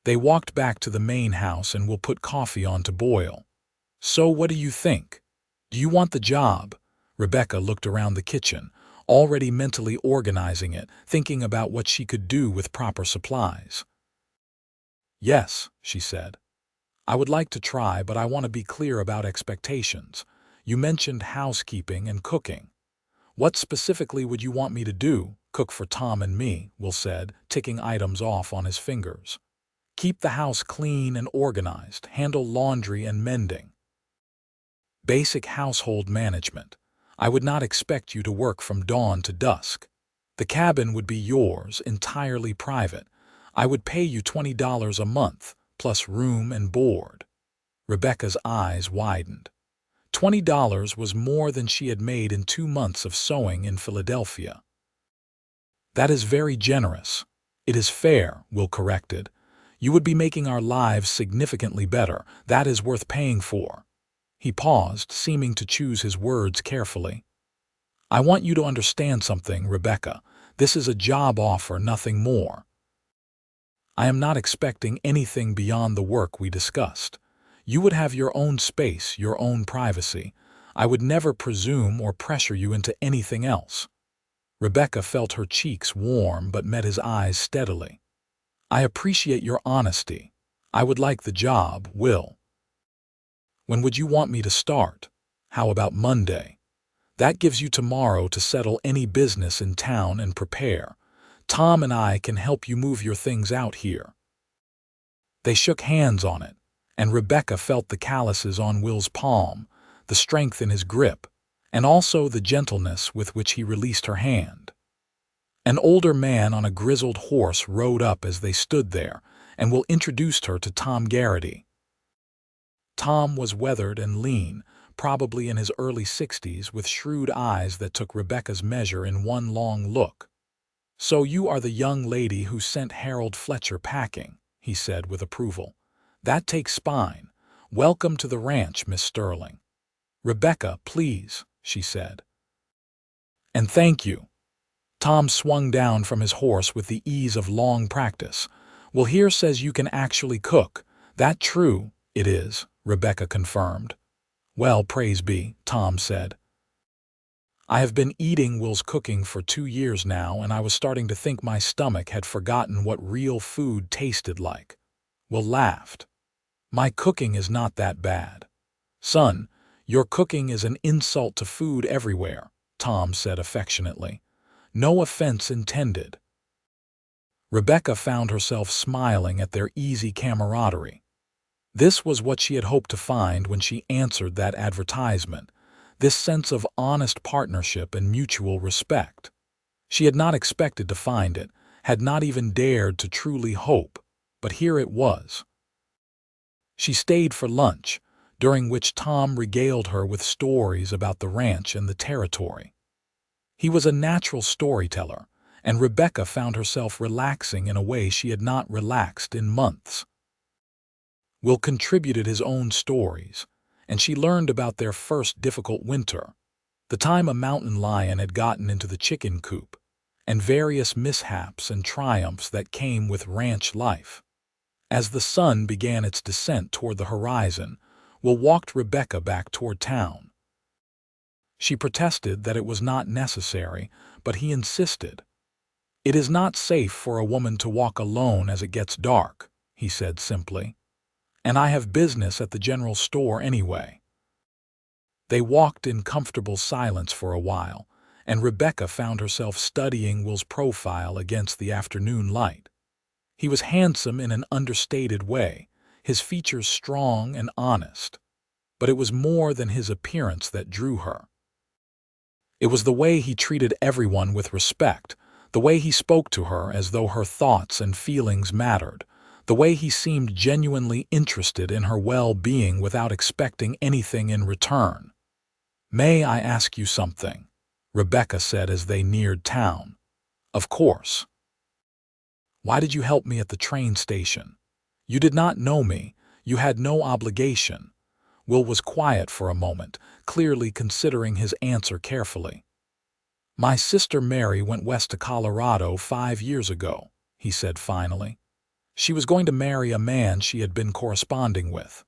They walked back to the main house and Will put coffee on to boil. "So what do you think? Do you want the job?" Rebecca looked around the kitchen, already mentally organizing it, thinking about what she could do with proper supplies. "Yes," she said. "I would like to try, but I want to be clear about expectations. You mentioned housekeeping and cooking. What specifically would you want me to do?" "Cook for Tom and me," Will said, ticking items off on his fingers. "Keep the house clean and organized, handle laundry and mending. Basic household management. I would not expect you to work from dawn to dusk. The cabin would be yours, entirely private. I would pay you $20 a month, plus room and board." Rebecca's eyes widened. $20 was more than she had made in 2 months of sewing in Philadelphia. "That is very generous." "It is fair," Will corrected. "You would be making our lives significantly better. That is worth paying for." He paused, seeming to choose his words carefully. "I want you to understand something, Rebecca. This is a job offer, nothing more. I am not expecting anything beyond the work we discussed. You would have your own space, your own privacy. I would never presume or pressure you into anything else." Rebecca felt her cheeks warm but met his eyes steadily. "I appreciate your honesty. I would like the job, Will." "When would you want me to start? How about Monday? That gives you tomorrow to settle any business in town and prepare. Tom and I can help you move your things out here." They shook hands on it, and Rebecca felt the calluses on Will's palm, the strength in his grip, and also the gentleness with which he released her hand. An older man on a grizzled horse rode up as they stood there, and Will introduced her to Tom Garrity. Tom was weathered and lean, probably in his early 60s, with shrewd eyes that took Rebecca's measure in one long look. "So you are the young lady who sent Harold Fletcher packing," he said with approval. "That takes spine. Welcome to the ranch, Miss Sterling." "Rebecca, please," she said. "And thank you." Tom swung down from his horse with the ease of long practice. "Well, here says you can actually cook. That true?" "It is," Rebecca confirmed. "Well, praise be," Tom said. "I have been eating Will's cooking for 2 years now, and I was starting to think my stomach had forgotten what real food tasted like." Will laughed. "My cooking is not that bad." "Son, your cooking is an insult to food everywhere," Tom said affectionately. "No offense intended." Rebecca found herself smiling at their easy camaraderie. This was what she had hoped to find when she answered that advertisement, this sense of honest partnership and mutual respect. She had not expected to find it, had not even dared to truly hope, but here it was. She stayed for lunch, during which Tom regaled her with stories about the ranch and the territory. He was a natural storyteller, and Rebecca found herself relaxing in a way she had not relaxed in months. Will contributed his own stories, and she learned about their first difficult winter, the time a mountain lion had gotten into the chicken coop, and various mishaps and triumphs that came with ranch life. As the sun began its descent toward the horizon, Will walked Rebecca back toward town. She protested that it was not necessary, but he insisted. "It is not safe for a woman to walk alone as it gets dark," he said simply. "And I have business at the general store anyway." They walked in comfortable silence for a while, and Rebecca found herself studying Will's profile against the afternoon light. He was handsome in an understated way, his features strong and honest. But it was more than his appearance that drew her. It was the way he treated everyone with respect, the way he spoke to her as though her thoughts and feelings mattered, the way he seemed genuinely interested in her well-being without expecting anything in return. "May I ask you something?" Rebecca said as they neared town. "Of course." "Why did you help me at the train station? You did not know me. You had no obligation." Will was quiet for a moment, clearly considering his answer carefully. "My sister Mary went west to Colorado 5 years ago," he said finally. "She was going to marry a man she had been corresponding with.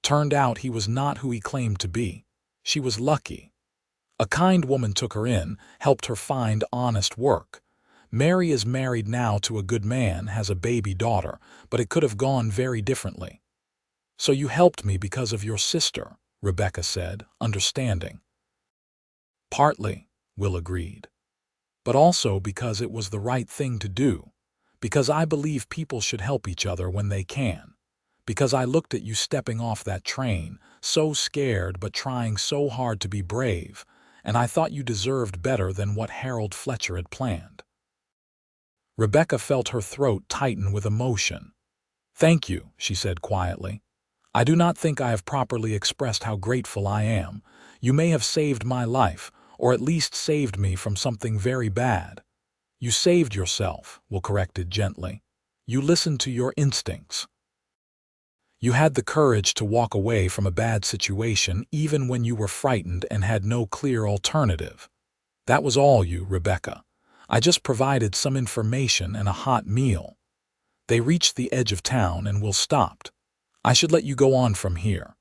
Turned out he was not who he claimed to be. She was lucky. A kind woman took her in, helped her find honest work. Mary is married now to a good man, has a baby daughter, but it could have gone very differently." "So you helped me because of your sister," Rebecca said, understanding. "Partly," Will agreed. "But also because it was the right thing to do. Because I believe people should help each other when they can. Because I looked at you stepping off that train, so scared but trying so hard to be brave, and I thought you deserved better than what Harold Fletcher had planned." Rebecca felt her throat tighten with emotion. "Thank you," she said quietly. "I do not think I have properly expressed how grateful I am. You may have saved my life, or at least saved me from something very bad." "You saved yourself," Will corrected gently. "You listened to your instincts. You had the courage to walk away from a bad situation even when you were frightened and had no clear alternative. That was all you, Rebecca. I just provided some information and a hot meal. They reached the edge of town and Will stopped. I should let you go on from here.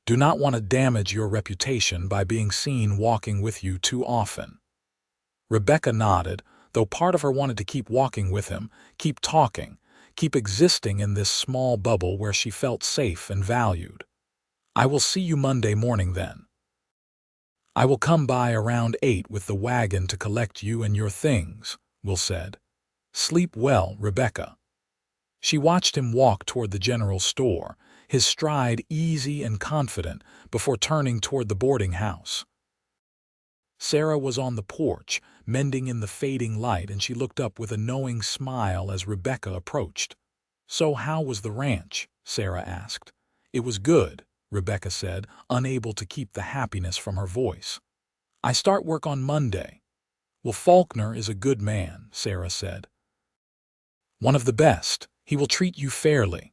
Do not want to damage your reputation by being seen walking with you too often. Rebecca nodded, though part of her wanted to keep walking with him, keep talking, keep existing in this small bubble where she felt safe and valued. I will see you Monday morning then. I will come by around 8 with the wagon to collect you and your things, Will said. Sleep well, Rebecca. She watched him walk toward the general store, his stride easy and confident, before turning toward the boarding house. Sarah was on the porch, mending in the fading light, and she looked up with a knowing smile as Rebecca approached. So how was the ranch? Sarah asked. It was good, Rebecca said, unable to keep the happiness from her voice. I start work on Monday. Will Falkner is a good man, Sarah said. One of the best. He will treat you fairly.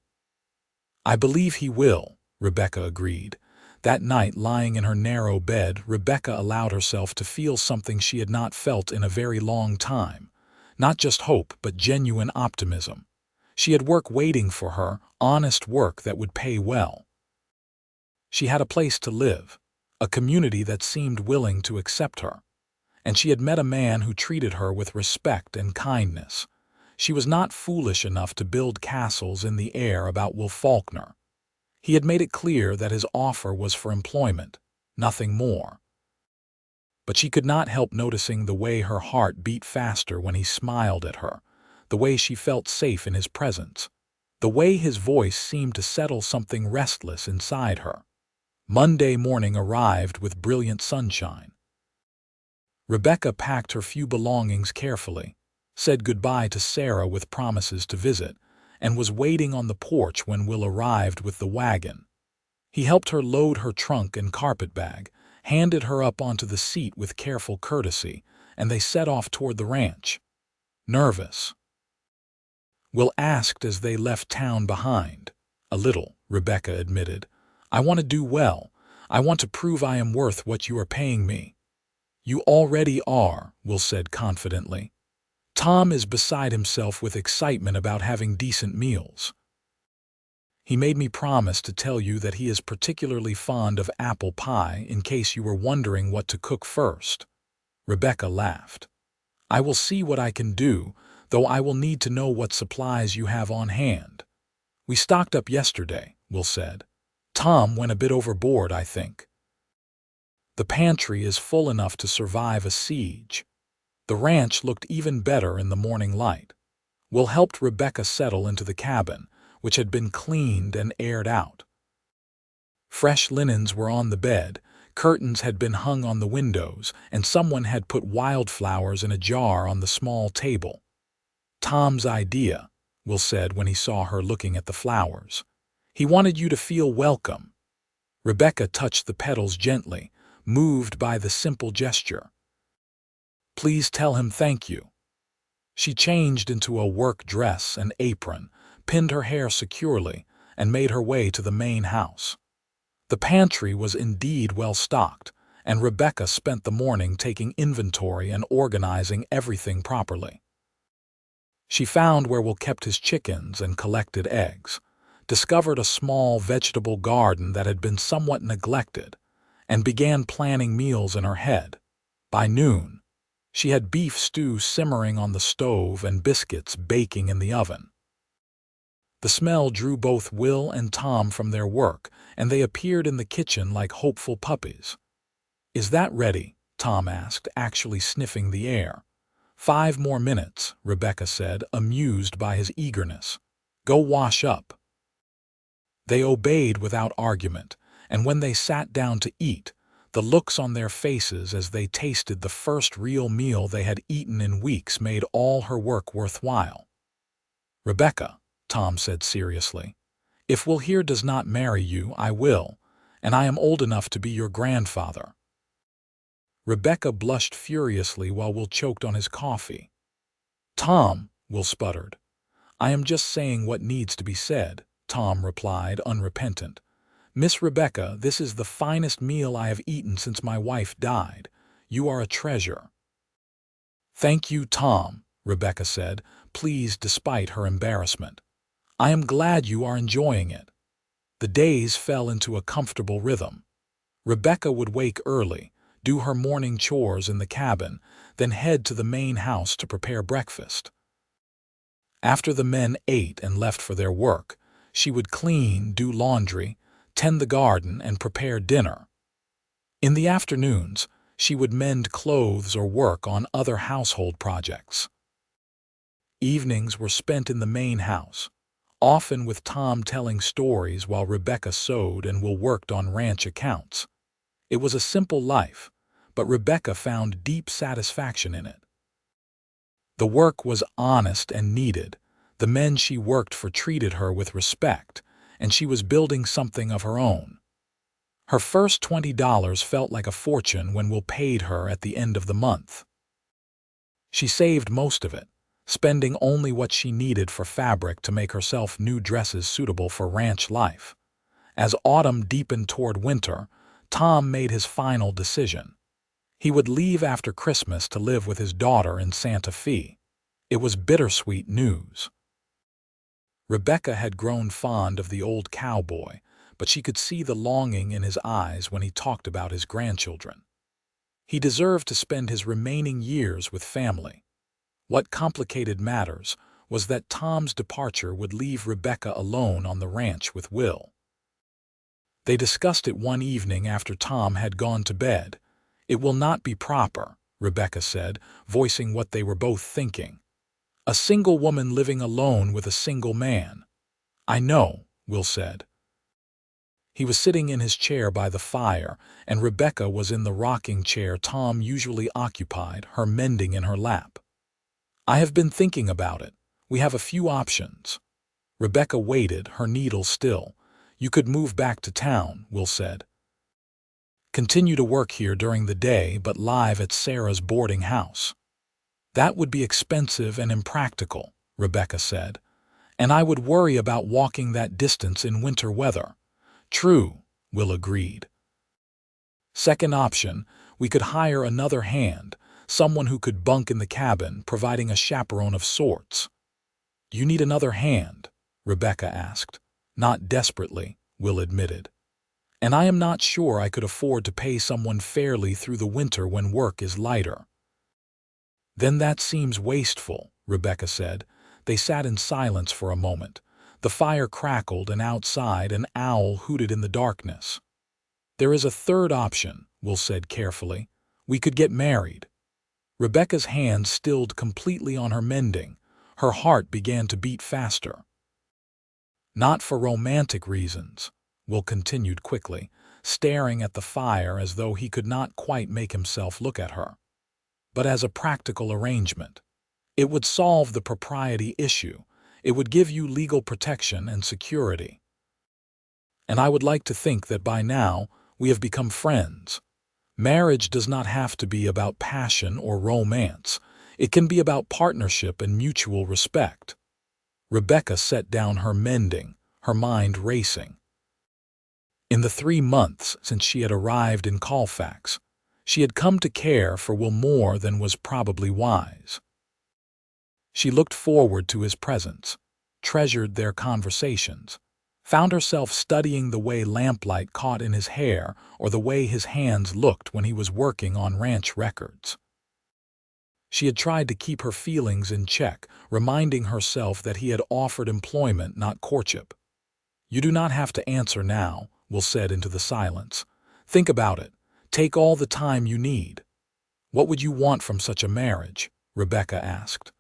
I believe he will, Rebecca agreed. That night, lying in her narrow bed, Rebecca allowed herself to feel something she had not felt in a very long time. Not just hope, but genuine optimism. She had work waiting for her, honest work that would pay well. She had a place to live, a community that seemed willing to accept her. And she had met a man who treated her with respect and kindness. She was not foolish enough to build castles in the air about Will Falkner. He had made it clear that his offer was for employment, nothing more. But she could not help noticing the way her heart beat faster when he smiled at her, the way she felt safe in his presence, the way his voice seemed to settle something restless inside her. Monday morning arrived with brilliant sunshine. Rebecca packed her few belongings carefully, said goodbye to Sarah with promises to visit, and was waiting on the porch when Will arrived with the wagon. He helped her load her trunk and carpetbag, handed her up onto the seat with careful courtesy, and they set off toward the ranch. Nervous, Will asked as they left town behind. A little, Rebecca admitted. I want to do well. I want to prove I am worth what you are paying me. You already are, Will said confidently. Tom is beside himself with excitement about having decent meals. He made me promise to tell you that he is particularly fond of apple pie in case you were wondering what to cook first. Rebecca laughed. I will see what I can do, though I will need to know what supplies you have on hand. We stocked up yesterday, Will said. Tom went a bit overboard, I think. The pantry is full enough to survive a siege. The ranch looked even better in the morning light. Will helped Rebecca settle into the cabin, which had been cleaned and aired out. Fresh linens were on the bed, curtains had been hung on the windows, and someone had put wildflowers in a jar on the small table. Tom's idea, Will said when he saw her looking at the flowers. He wanted you to feel welcome. Rebecca touched the petals gently, moved by the simple gesture. Please tell him thank you. She changed into a work dress and apron, pinned her hair securely, and made her way to the main house. The pantry was indeed well stocked, and Rebecca spent the morning taking inventory and organizing everything properly. She found where Will kept his chickens and collected eggs, discovered a small vegetable garden that had been somewhat neglected, and began planning meals in her head. By noon, she had beef stew simmering on the stove and biscuits baking in the oven. The smell drew both Will and Tom from their work, and they appeared in the kitchen like hopeful puppies. Is that ready? Tom asked, actually sniffing the air. 5 more minutes, Rebecca said, amused by his eagerness. Go wash up. They obeyed without argument, and when they sat down to eat, the looks on their faces as they tasted the first real meal they had eaten in weeks made all her work worthwhile. Rebecca, Tom said seriously, if Will here does not marry you, I will, and I am old enough to be your grandfather. Rebecca blushed furiously while Will choked on his coffee. Tom, Will sputtered. I am just saying what needs to be said, Tom replied, unrepentant. Miss Rebecca, this is the finest meal I have eaten since my wife died. You are a treasure. "Thank you, Tom," Rebecca said, pleased despite her embarrassment. "I am glad you are enjoying it." The days fell into a comfortable rhythm. Rebecca would wake early, do her morning chores in the cabin, then head to the main house to prepare breakfast. After the men ate and left for their work, she would clean, do laundry, tend the garden, and prepare dinner. In the afternoons, she would mend clothes or work on other household projects. Evenings were spent in the main house, often with Tom telling stories while Rebecca sewed and Will worked on ranch accounts. It was a simple life, but Rebecca found deep satisfaction in it. The work was honest and needed. The men she worked for treated her with respect, and she was building something of her own. Her first $20 felt like a fortune when Will paid her at the end of the month. She saved most of it, spending only what she needed for fabric to make herself new dresses suitable for ranch life. As autumn deepened toward winter, Tom made his final decision. He would leave after Christmas to live with his daughter in Santa Fe. It was bittersweet news. Rebecca had grown fond of the old cowboy, but she could see the longing in his eyes when he talked about his grandchildren. He deserved to spend his remaining years with family. What complicated matters was that Tom's departure would leave Rebecca alone on the ranch with Will. They discussed it one evening after Tom had gone to bed. "It will not be proper," Rebecca said, voicing what they were both thinking. "A single woman living alone with a single man." "I know," Will said. He was sitting in his chair by the fire, and Rebecca was in the rocking chair Tom usually occupied, her mending in her lap. "I have been thinking about it. We have a few options." Rebecca waited, her needle still. "You could move back to town," Will said. "Continue to work here during the day, but live at Sarah's boarding house." "That would be expensive and impractical," Rebecca said. "And I would worry about walking that distance in winter weather." "True," Will agreed. "Second option, we could hire another hand, someone who could bunk in the cabin, providing a chaperone of sorts." "Do you need another hand?" Rebecca asked. "Not desperately," Will admitted. "And I am not sure I could afford to pay someone fairly through the winter when work is lighter." "Then that seems wasteful," Rebecca said. They sat in silence for a moment. The fire crackled, and outside an owl hooted in the darkness. "There is a third option," Will said carefully. "We could get married." Rebecca's hands stilled completely on her mending. Her heart began to beat faster. "Not for romantic reasons," Will continued quickly, staring at the fire as though he could not quite make himself look at her. "But as a practical arrangement. It would solve the propriety issue. It would give you legal protection and security. And I would like to think that by now we have become friends. Marriage does not have to be about passion or romance. It can be about partnership and mutual respect." Rebecca set down her mending, her mind racing. In the 3 months since she had arrived in Colfax, she had come to care for Will more than was probably wise. She looked forward to his presence, treasured their conversations, found herself studying the way lamplight caught in his hair or the way his hands looked when he was working on ranch records. She had tried to keep her feelings in check, reminding herself that he had offered employment, not courtship. "You do not have to answer now," Will said into the silence. "Think about it. Take all the time you need." "What would you want from such a marriage?" Rebecca asked.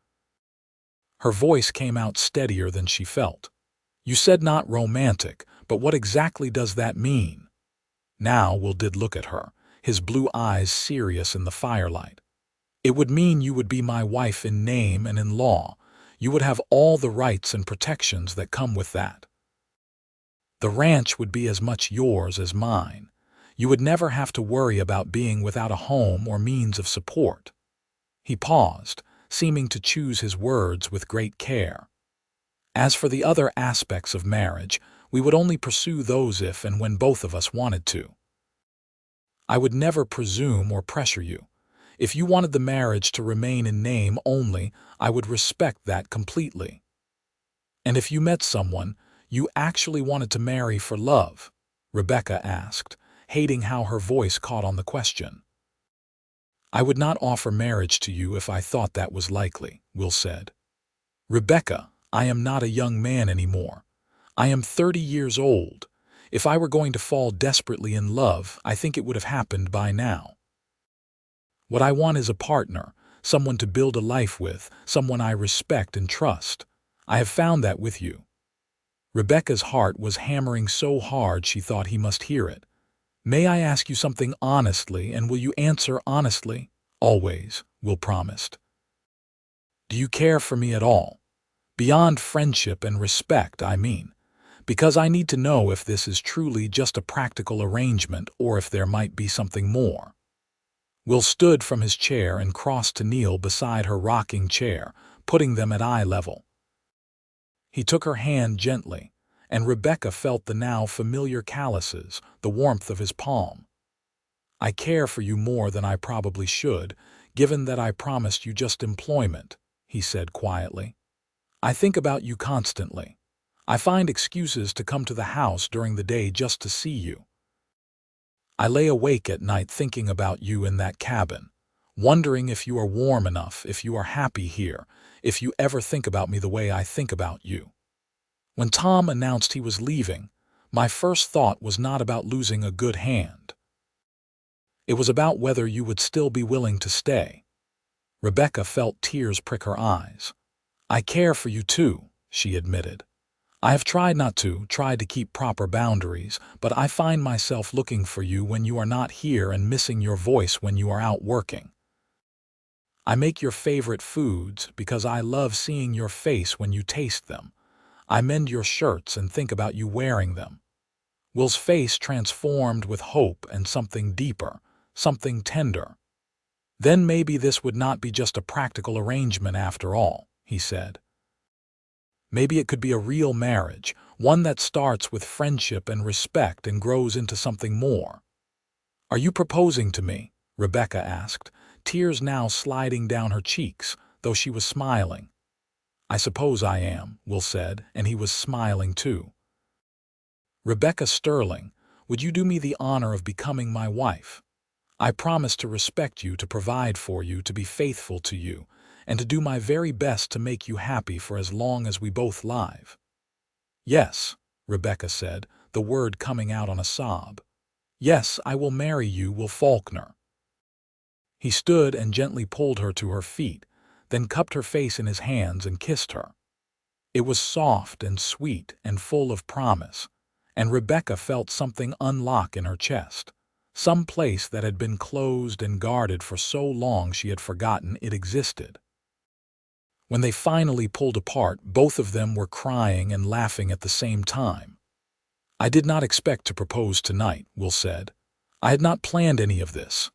Her voice came out steadier than she felt. "You said not romantic, but what exactly does that mean?" Now Will did look at her, his blue eyes serious in the firelight. "It would mean you would be my wife in name and in law. You would have all the rights and protections that come with that. The ranch would be as much yours as mine. You would never have to worry about being without a home or means of support." He paused, seeming to choose his words with great care. "As for the other aspects of marriage, we would only pursue those if and when both of us wanted to. I would never presume or pressure you. If you wanted the marriage to remain in name only, I would respect that completely. And if you met someone you actually wanted to marry for love? Rebecca asked, hating how her voice caught on the question. I would not offer marriage to you if I thought that was likely, Will said. Rebecca, I am not a young man anymore. I am 30 years old. If I were going to fall desperately in love, I think it would have happened by now. What I want is a partner, someone to build a life with, someone I respect and trust. I have found that with you. Rebecca's heart was hammering so hard she thought he must hear it. May I ask you something honestly, and will you answer honestly? Always, Will promised. Do you care for me at all? Beyond friendship and respect, I mean. Because I need to know if this is truly just a practical arrangement or if there might be something more. Will stood from his chair and crossed to kneel beside her rocking chair, putting them at eye level. He took her hand gently, and Rebecca felt the now familiar calluses, the warmth of his palm. I care for you more than I probably should, given that I promised you just employment, he said quietly. I think about you constantly. I find excuses to come to the house during the day just to see you. I lay awake at night thinking about you in that cabin, wondering if you are warm enough, if you are happy here, if you ever think about me the way I think about you. When Tom announced he was leaving, my first thought was not about losing a good hand. It was about whether you would still be willing to stay. Rebecca felt tears prick her eyes. I care for you too, she admitted. I have tried to keep proper boundaries, but I find myself looking for you when you are not here and missing your voice when you are out working. I make your favorite foods because I love seeing your face when you taste them. I mend your shirts and think about you wearing them. Will's face transformed with hope and something deeper, something tender. Then maybe this would not be just a practical arrangement after all, he said. Maybe it could be a real marriage, one that starts with friendship and respect and grows into something more. Are you proposing to me? Rebecca asked, tears now sliding down her cheeks, though she was smiling. I suppose I am, Will said, and he was smiling too. Rebecca Sterling, would you do me the honor of becoming my wife? I promise to respect you, to provide for you, to be faithful to you, and to do my very best to make you happy for as long as we both live. Yes, Rebecca said, the word coming out on a sob. Yes, I will marry you, Will Falkner. He stood and gently pulled her to her feet, then cupped her face in his hands and kissed her. It was soft and sweet and full of promise, and Rebecca felt something unlock in her chest, some place that had been closed and guarded for so long she had forgotten it existed. When they finally pulled apart, both of them were crying and laughing at the same time. I did not expect to propose tonight, Will said. I had not planned any of this.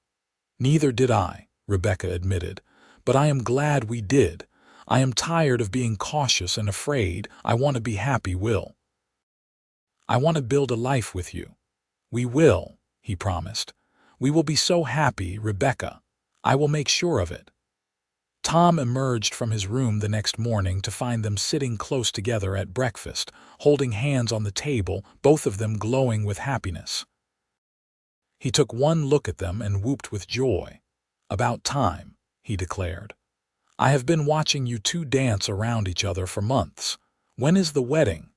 Neither did I, Rebecca admitted, but I am glad we did. I am tired of being cautious and afraid. I want to be happy, Will. I want to build a life with you. We will, he promised. We will be so happy, Rebecca. I will make sure of it. Tom emerged from his room the next morning to find them sitting close together at breakfast, holding hands on the table, both of them glowing with happiness. He took one look at them and whooped with joy. About time, he declared. I have been watching you two dance around each other for months. When is the wedding?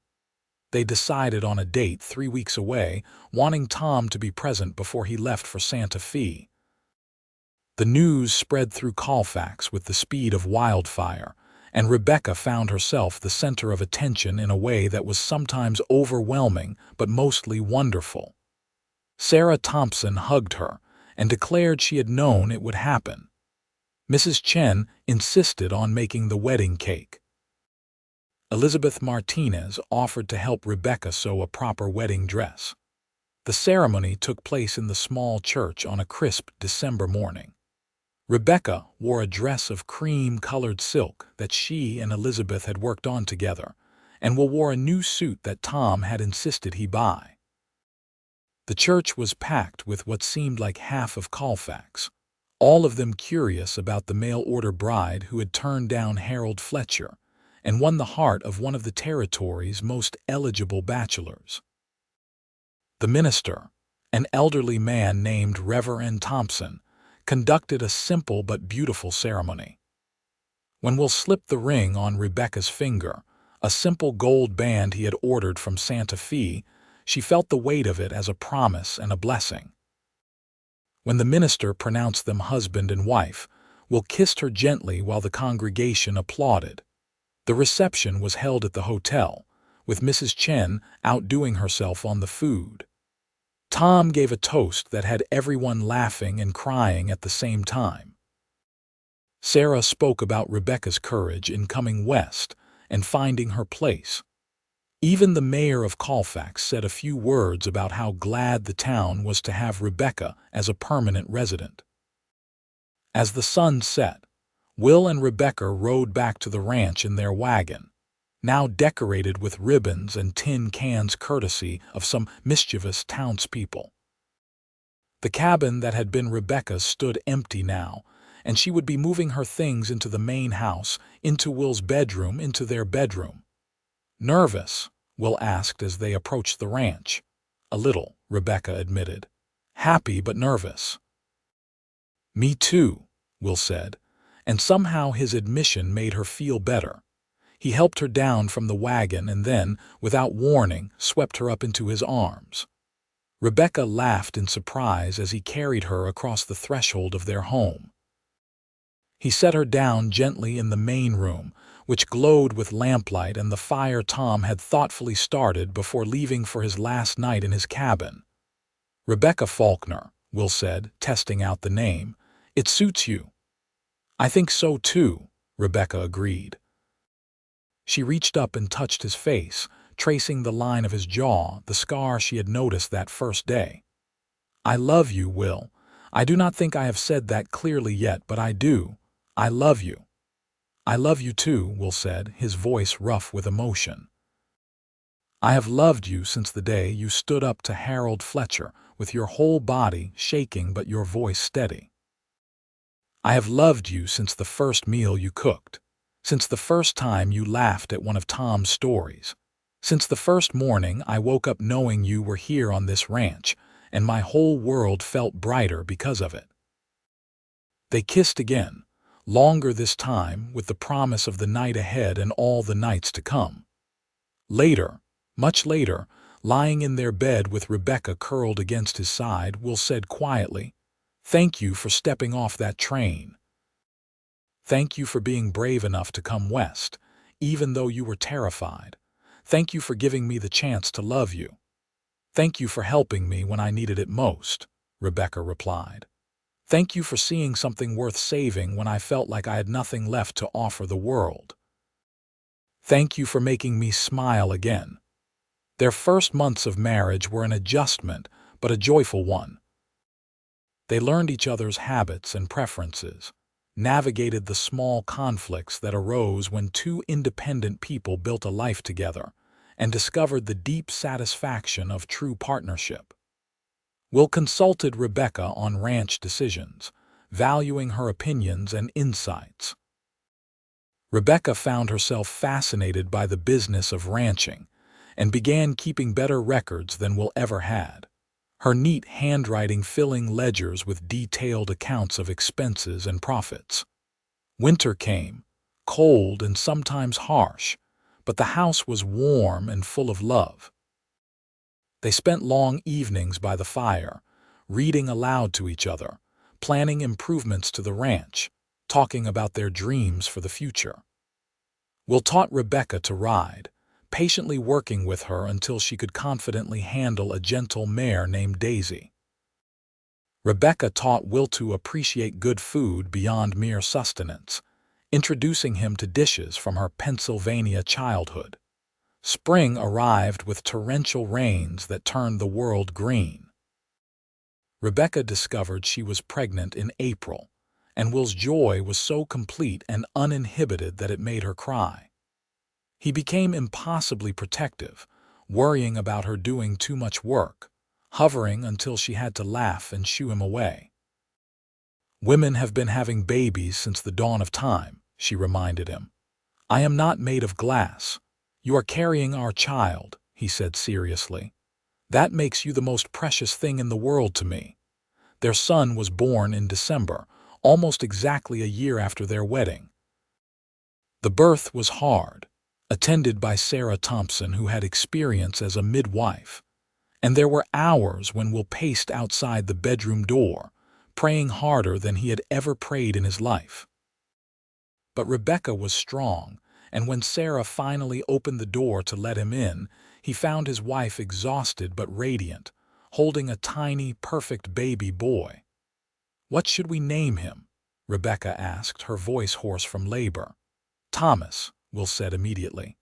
They decided on a date 3 weeks away, wanting Tom to be present before he left for Santa Fe. The news spread through Colfax with the speed of wildfire, and Rebecca found herself the center of attention in a way that was sometimes overwhelming but mostly wonderful. Sarah Thompson hugged her and declared she had known it would happen. Mrs. Chen insisted on making the wedding cake. Elizabeth Martinez offered to help Rebecca sew a proper wedding dress. The ceremony took place in the small church on a crisp December morning. Rebecca wore a dress of cream-colored silk that she and Elizabeth had worked on together, and Will wore a new suit that Tom had insisted he buy. The church was packed with what seemed like half of Colfax. all of them curious about the mail-order bride who had turned down Harold Fletcher and won the heart of one of the territory's most eligible bachelors. The minister, an elderly man named Reverend Thompson, conducted a simple but beautiful ceremony. When Will slipped the ring on Rebecca's finger, a simple gold band he had ordered from Santa Fe, she felt the weight of it as a promise and a blessing. When the minister pronounced them husband and wife, Will kissed her gently while the congregation applauded. The reception was held at the hotel, with Mrs. Chen outdoing herself on the food. Tom gave a toast that had everyone laughing and crying at the same time. Sarah spoke about Rebecca's courage in coming west and finding her place. Even the mayor of Colfax said a few words about how glad the town was to have Rebecca as a permanent resident. As the sun set, Will and Rebecca rode back to the ranch in their wagon, now decorated with ribbons and tin cans courtesy of some mischievous townspeople. The cabin that had been Rebecca's stood empty now, and she would be moving her things into the main house, into Will's bedroom, into their bedroom. Nervous, Will asked as they approached the ranch. A little, Rebecca admitted. Happy but nervous. Me too, Will said, and somehow his admission made her feel better. He helped her down from the wagon and then, without warning, swept her up into his arms. Rebecca laughed in surprise as he carried her across the threshold of their home. He set her down gently in the main room, which glowed with lamplight and the fire Tom had thoughtfully started before leaving for his last night in his cabin. Rebecca Falkner, Will said, testing out the name. It suits you. I think so too, Rebecca agreed. She reached up and touched his face, tracing the line of his jaw, the scar she had noticed that first day. I love you, Will. I do not think I have said that clearly yet, but I do. I love you. I love you too, Will said, his voice rough with emotion. I have loved you since the day you stood up to Harold Fletcher, with your whole body shaking but your voice steady. I have loved you since the first meal you cooked, since the first time you laughed at one of Tom's stories, since the first morning I woke up knowing you were here on this ranch, and my whole world felt brighter because of it. They kissed again, longer this time, with the promise of the night ahead and all the nights to come. Later, much later, lying in their bed with Rebecca curled against his side, Will said quietly, "Thank you for stepping off that train. Thank you for being brave enough to come west, even though you were terrified. Thank you for giving me the chance to love you. Thank you for helping me when I needed it most," Rebecca replied. Thank you for seeing something worth saving when I felt like I had nothing left to offer the world. Thank you for making me smile again. Their first months of marriage were an adjustment, but a joyful one. They learned each other's habits and preferences, navigated the small conflicts that arose when two independent people built a life together, and discovered the deep satisfaction of true partnership. Will consulted Rebecca on ranch decisions, valuing her opinions and insights. Rebecca found herself fascinated by the business of ranching and began keeping better records than Will ever had, her neat handwriting filling ledgers with detailed accounts of expenses and profits. Winter came, cold and sometimes harsh, but the house was warm and full of love. They spent long evenings by the fire, reading aloud to each other, planning improvements to the ranch, talking about their dreams for the future. Will taught Rebecca to ride, patiently working with her until she could confidently handle a gentle mare named Daisy. Rebecca taught Will to appreciate good food beyond mere sustenance, introducing him to dishes from her Pennsylvania childhood. Spring arrived with torrential rains that turned the world green. Rebecca discovered she was pregnant in April, and Will's joy was so complete and uninhibited that it made her cry. He became impossibly protective, worrying about her doing too much work, hovering until she had to laugh and shoo him away. Women have been having babies since the dawn of time, she reminded him. I am not made of glass. You are carrying our child, he said seriously. That makes you the most precious thing in the world to me. Their son was born in December, almost exactly a year after their wedding. The birth was hard, attended by Sarah Thompson, who had experience as a midwife. And there were hours when Will paced outside the bedroom door, praying harder than he had ever prayed in his life. But Rebecca was strong, and when Sarah finally opened the door to let him in, he found his wife exhausted but radiant, holding a tiny, perfect baby boy. What should we name him? Rebecca asked, her voice hoarse from labor. Thomas, Will said immediately.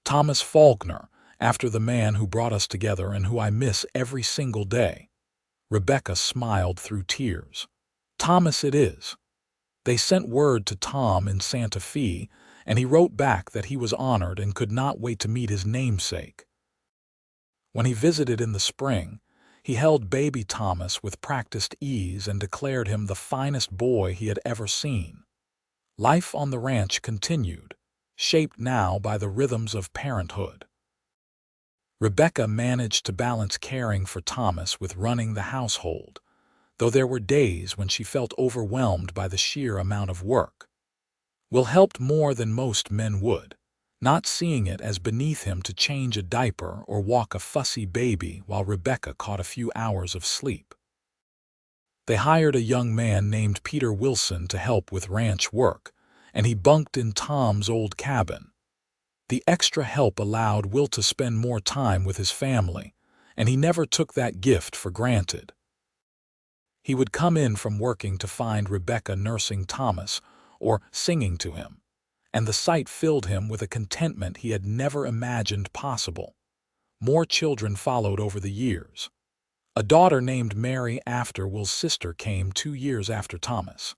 Thomas Falkner, after the man who brought us together and who I miss every single day. Rebecca smiled through tears. Thomas it is. They sent word to Tom in Santa Fe, and he wrote back that he was honored and could not wait to meet his namesake. When he visited in the spring, he held baby Thomas with practiced ease and declared him the finest boy he had ever seen. Life on the ranch continued, shaped now by the rhythms of parenthood. Rebecca managed to balance caring for Thomas with running the household, though there were days when she felt overwhelmed by the sheer amount of work. Will helped more than most men would, not seeing it as beneath him to change a diaper or walk a fussy baby while Rebecca caught a few hours of sleep. They hired a young man named Peter Wilson to help with ranch work, and he bunked in Tom's old cabin. The extra help allowed Will to spend more time with his family, and he never took that gift for granted. He would come in from working to find Rebecca nursing Thomas or singing to him, and the sight filled him with a contentment he had never imagined possible. More children followed over the years. A daughter named Mary after Will's sister came 2 years after Thomas.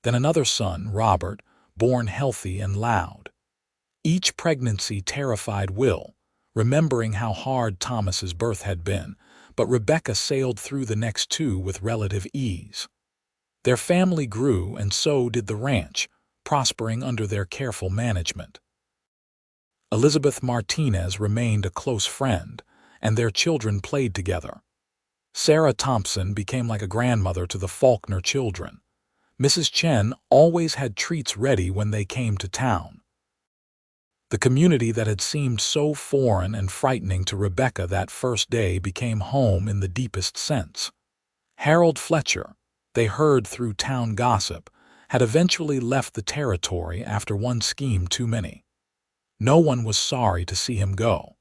Then another son, Robert, born healthy and loud. Each pregnancy terrified Will, remembering how hard Thomas's birth had been, but Rebecca sailed through the next 2 with relative ease. Their family grew, and so did the ranch, prospering under their careful management. Elizabeth Martinez remained a close friend, and their children played together. Sarah Thompson became like a grandmother to the Falkner children. Mrs. Chen always had treats ready when they came to town. The community that had seemed so foreign and frightening to Rebecca that first day became home in the deepest sense. Harold Fletcher, they heard through town gossip, had eventually left the territory after one scheme too many. No one was sorry to see him go.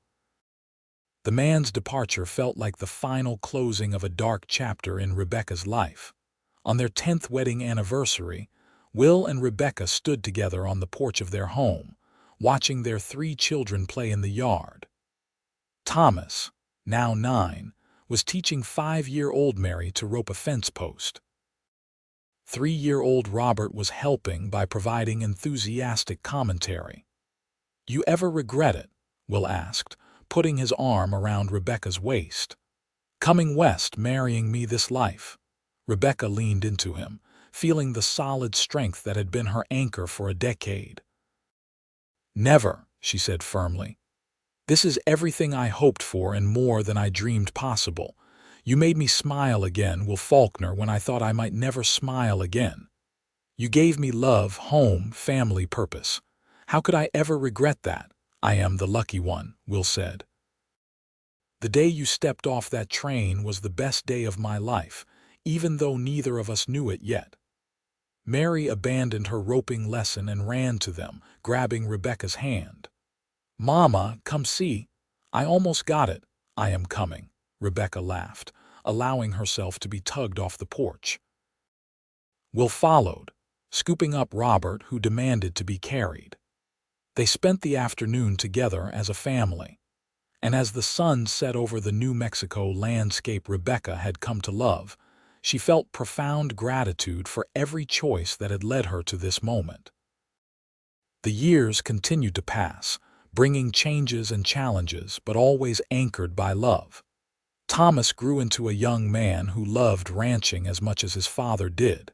The man's departure felt like the final closing of a dark chapter in Rebecca's life. On their 10th wedding anniversary, Will and Rebecca stood together on the porch of their home, watching their 3 children play in the yard. Thomas, now 9, was teaching 5-year-old Mary to rope a fence post. 3-year-old Robert was helping by providing enthusiastic commentary. You ever regret it? Will asked, putting his arm around Rebecca's waist. Coming west, marrying me this life. Rebecca leaned into him, feeling the solid strength that had been her anchor for a decade. Never, she said firmly. This is everything I hoped for and more than I dreamed possible. You made me smile again, Will Falkner, when I thought I might never smile again. You gave me love, home, family, purpose. How could I ever regret that? I am the lucky one, Will said. The day you stepped off that train was the best day of my life, even though neither of us knew it yet. Mary abandoned her roping lesson and ran to them, grabbing Rebecca's hand. Mama, come see. I almost got it. I am coming, Rebecca laughed, allowing herself to be tugged off the porch. Will followed, scooping up Robert, who demanded to be carried. They spent the afternoon together as a family, and as the sun set over the New Mexico landscape Rebecca had come to love, she felt profound gratitude for every choice that had led her to this moment. The years continued to pass, bringing changes and challenges, but always anchored by love. Thomas grew into a young man who loved ranching as much as his father did.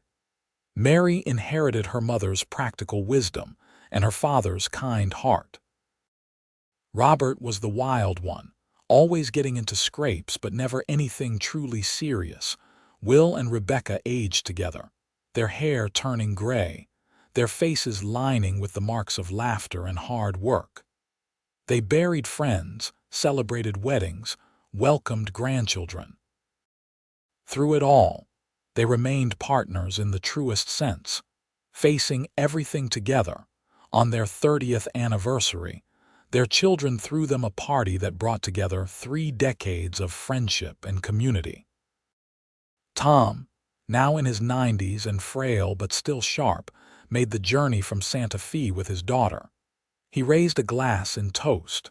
Mary inherited her mother's practical wisdom and her father's kind heart. Robert was the wild one, always getting into scrapes but never anything truly serious. Will and Rebecca aged together, their hair turning gray, their faces lining with the marks of laughter and hard work. They buried friends, celebrated weddings, welcomed grandchildren. Through it all, they remained partners in the truest sense, facing everything together. On their 30th anniversary, their children threw them a party that brought together 3 decades of friendship and community. Tom, now in his 90s and frail but still sharp, made the journey from Santa Fe with his daughter. He raised a glass in toast.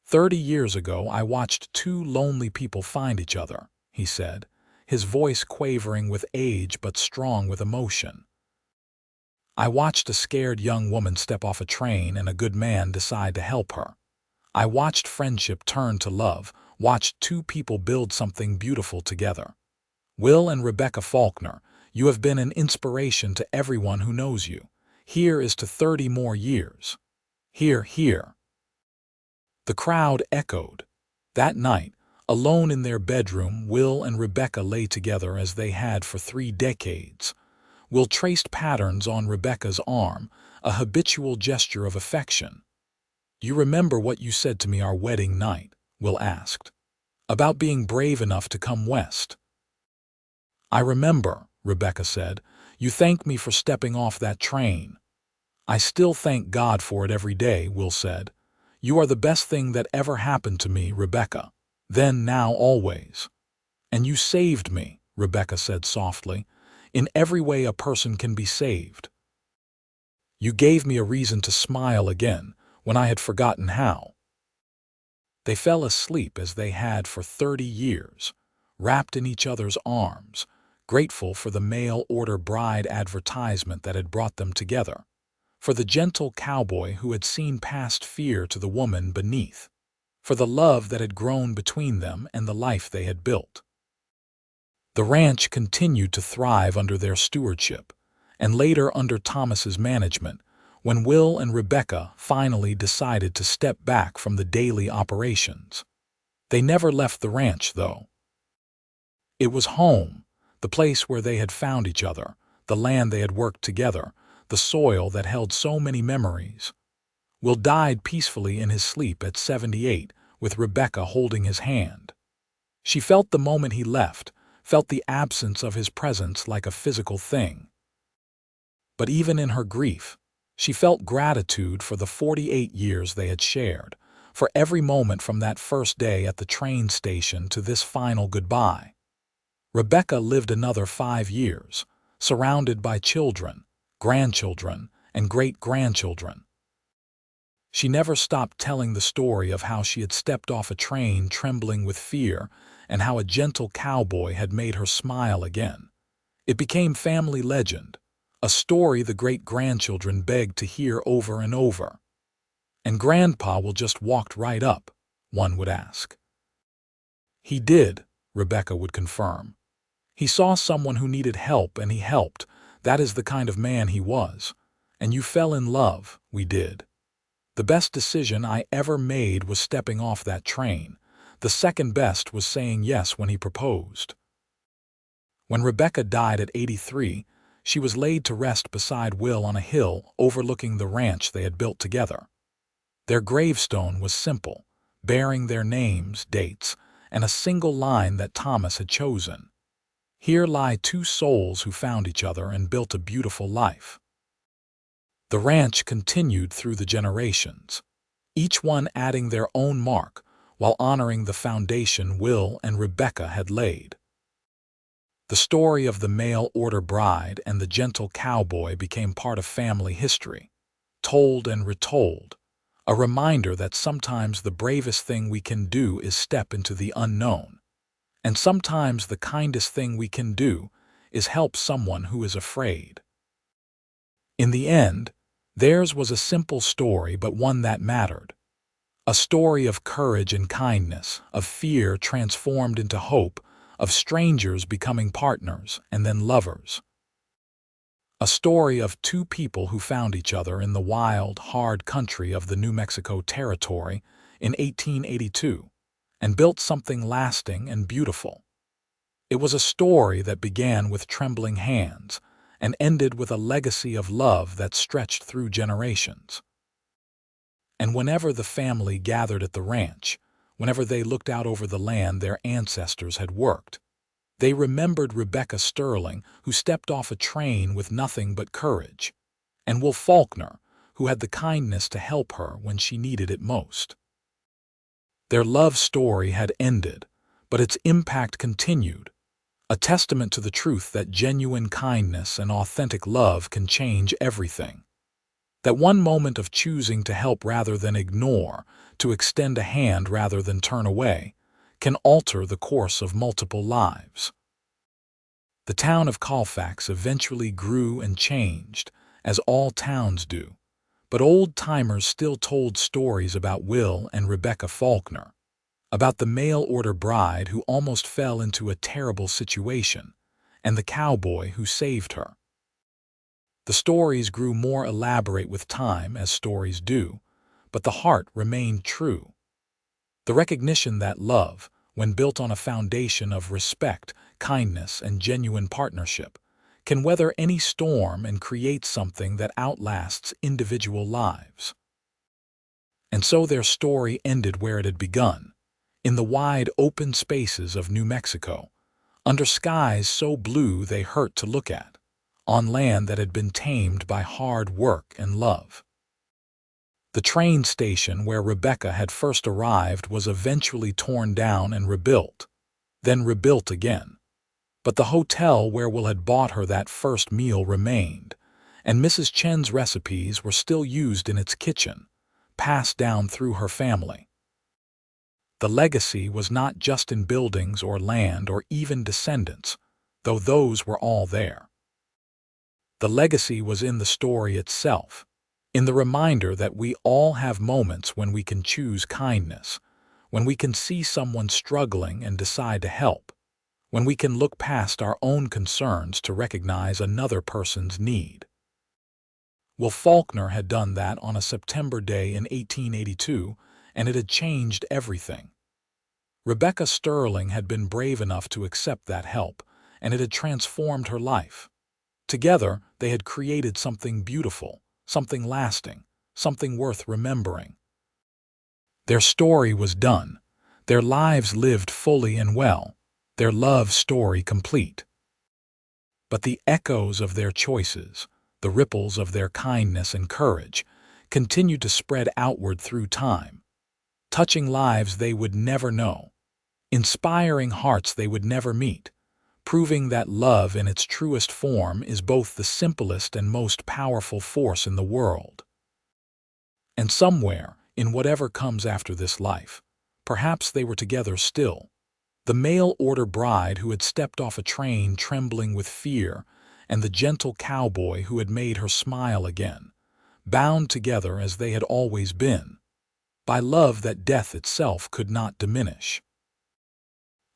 30 years ago, I watched 2 lonely people find each other, he said, his voice quavering with age but strong with emotion. I watched a scared young woman step off a train and a good man decide to help her. I watched friendship turn to love, watched 2 people build something beautiful together. Will and Rebecca Falkner, you have been an inspiration to everyone who knows you. Here is to 30 more years. Hear, hear. The crowd echoed. That night, alone in their bedroom, Will and Rebecca lay together as they had for 3 decades. Will traced patterns on Rebecca's arm, a habitual gesture of affection. You remember what you said to me our wedding night, Will asked, about being brave enough to come west. I remember, Rebecca said. You thanked me for stepping off that train. I still thank God for it every day, Will said. You are the best thing that ever happened to me, Rebecca. Then, now, always. And you saved me, Rebecca said softly. In every way a person can be saved. You gave me a reason to smile again when I had forgotten how. They fell asleep as they had for 30 years, wrapped in each other's arms, grateful for the mail-order bride advertisement that had brought them together, for the gentle cowboy who had seen past fear to the woman beneath, for the love that had grown between them and the life they had built. The ranch continued to thrive under their stewardship, and later under Thomas's management, when Will and Rebecca finally decided to step back from the daily operations. They never left the ranch, though. It was home, the place where they had found each other, the land they had worked together, the soil that held so many memories. Will died peacefully in his sleep at 78, with Rebecca holding his hand. She felt the moment he left, felt the absence of his presence like a physical thing. But even in her grief, she felt gratitude for the 48 years they had shared, for every moment from that first day at the train station to this final goodbye. Rebecca lived another 5 years, surrounded by children, grandchildren, and great-grandchildren. She never stopped telling the story of how she had stepped off a train trembling with fear and how a gentle cowboy had made her smile again. It became family legend, a story the great-grandchildren begged to hear over and over. And Grandpa will just walked right up, one would ask. He did, Rebecca would confirm. He saw someone who needed help and he helped. That is the kind of man he was. And you fell in love, we did. The best decision I ever made was stepping off that train. The second best was saying yes when he proposed. When Rebecca died at 83, she was laid to rest beside Will on a hill overlooking the ranch they had built together. Their gravestone was simple, bearing their names, dates, and a single line that Thomas had chosen. Here lie 2 souls who found each other and built a beautiful life. The ranch continued through the generations, each one adding their own mark while honoring the foundation Will and Rebecca had laid. The story of the mail-order bride and the gentle cowboy became part of family history, told and retold, a reminder that sometimes the bravest thing we can do is step into the unknown, and sometimes the kindest thing we can do is help someone who is afraid. In the end, theirs was a simple story, but one that mattered. A story of courage and kindness, of fear transformed into hope, of strangers becoming partners and then lovers. A story of two people who found each other in the wild, hard country of the New Mexico Territory in 1882 and built something lasting and beautiful. It was a story that began with trembling hands and ended with a legacy of love that stretched through generations. And whenever the family gathered at the ranch, whenever they looked out over the land their ancestors had worked, they remembered Rebecca Sterling, who stepped off a train with nothing but courage, and Will Falkner, who had the kindness to help her when she needed it most. Their love story had ended, but its impact continued, a testament to the truth that genuine kindness and authentic love can change everything. That one moment of choosing to help rather than ignore, to extend a hand rather than turn away, can alter the course of multiple lives. The town of Colfax eventually grew and changed, as all towns do, but old-timers still told stories about Will and Rebecca Falkner, about the mail-order bride who almost fell into a terrible situation, and the cowboy who saved her. The stories grew more elaborate with time, as stories do, but the heart remained true. The recognition that love, when built on a foundation of respect, kindness, and genuine partnership, can weather any storm and create something that outlasts individual lives. And so their story ended where it had begun, in the wide open spaces of New Mexico, under skies so blue they hurt to look at, on land that had been tamed by hard work and love. The train station where Rebecca had first arrived was eventually torn down and rebuilt, then rebuilt again. But the hotel where Will had bought her that first meal remained, and Mrs. Chen's recipes were still used in its kitchen, passed down through her family. The legacy was not just in buildings or land or even descendants, though those were all there. The legacy was in the story itself, in the reminder that we all have moments when we can choose kindness, when we can see someone struggling and decide to help, when we can look past our own concerns to recognize another person's need. Will Falkner had done that on a September day in 1882, and it had changed everything. Rebecca Sterling had been brave enough to accept that help, and it had transformed her life. Together, they had created something beautiful, something lasting, something worth remembering. Their story was done, their lives lived fully and well, their love story complete. But the echoes of their choices, the ripples of their kindness and courage, continued to spread outward through time, touching lives they would never know, inspiring hearts they would never meet, proving that love in its truest form is both the simplest and most powerful force in the world. And somewhere, in whatever comes after this life, perhaps they were together still, the mail-order bride who had stepped off a train trembling with fear, and the gentle cowboy who had made her smile again, bound together as they had always been, by love that death itself could not diminish.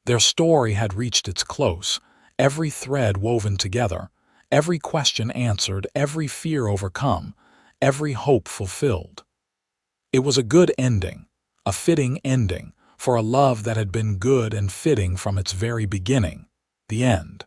Their story had reached its close, every thread woven together, every question answered, every fear overcome, every hope fulfilled. It was a good ending, a fitting ending, for a love that had been good and fitting from its very beginning, the end.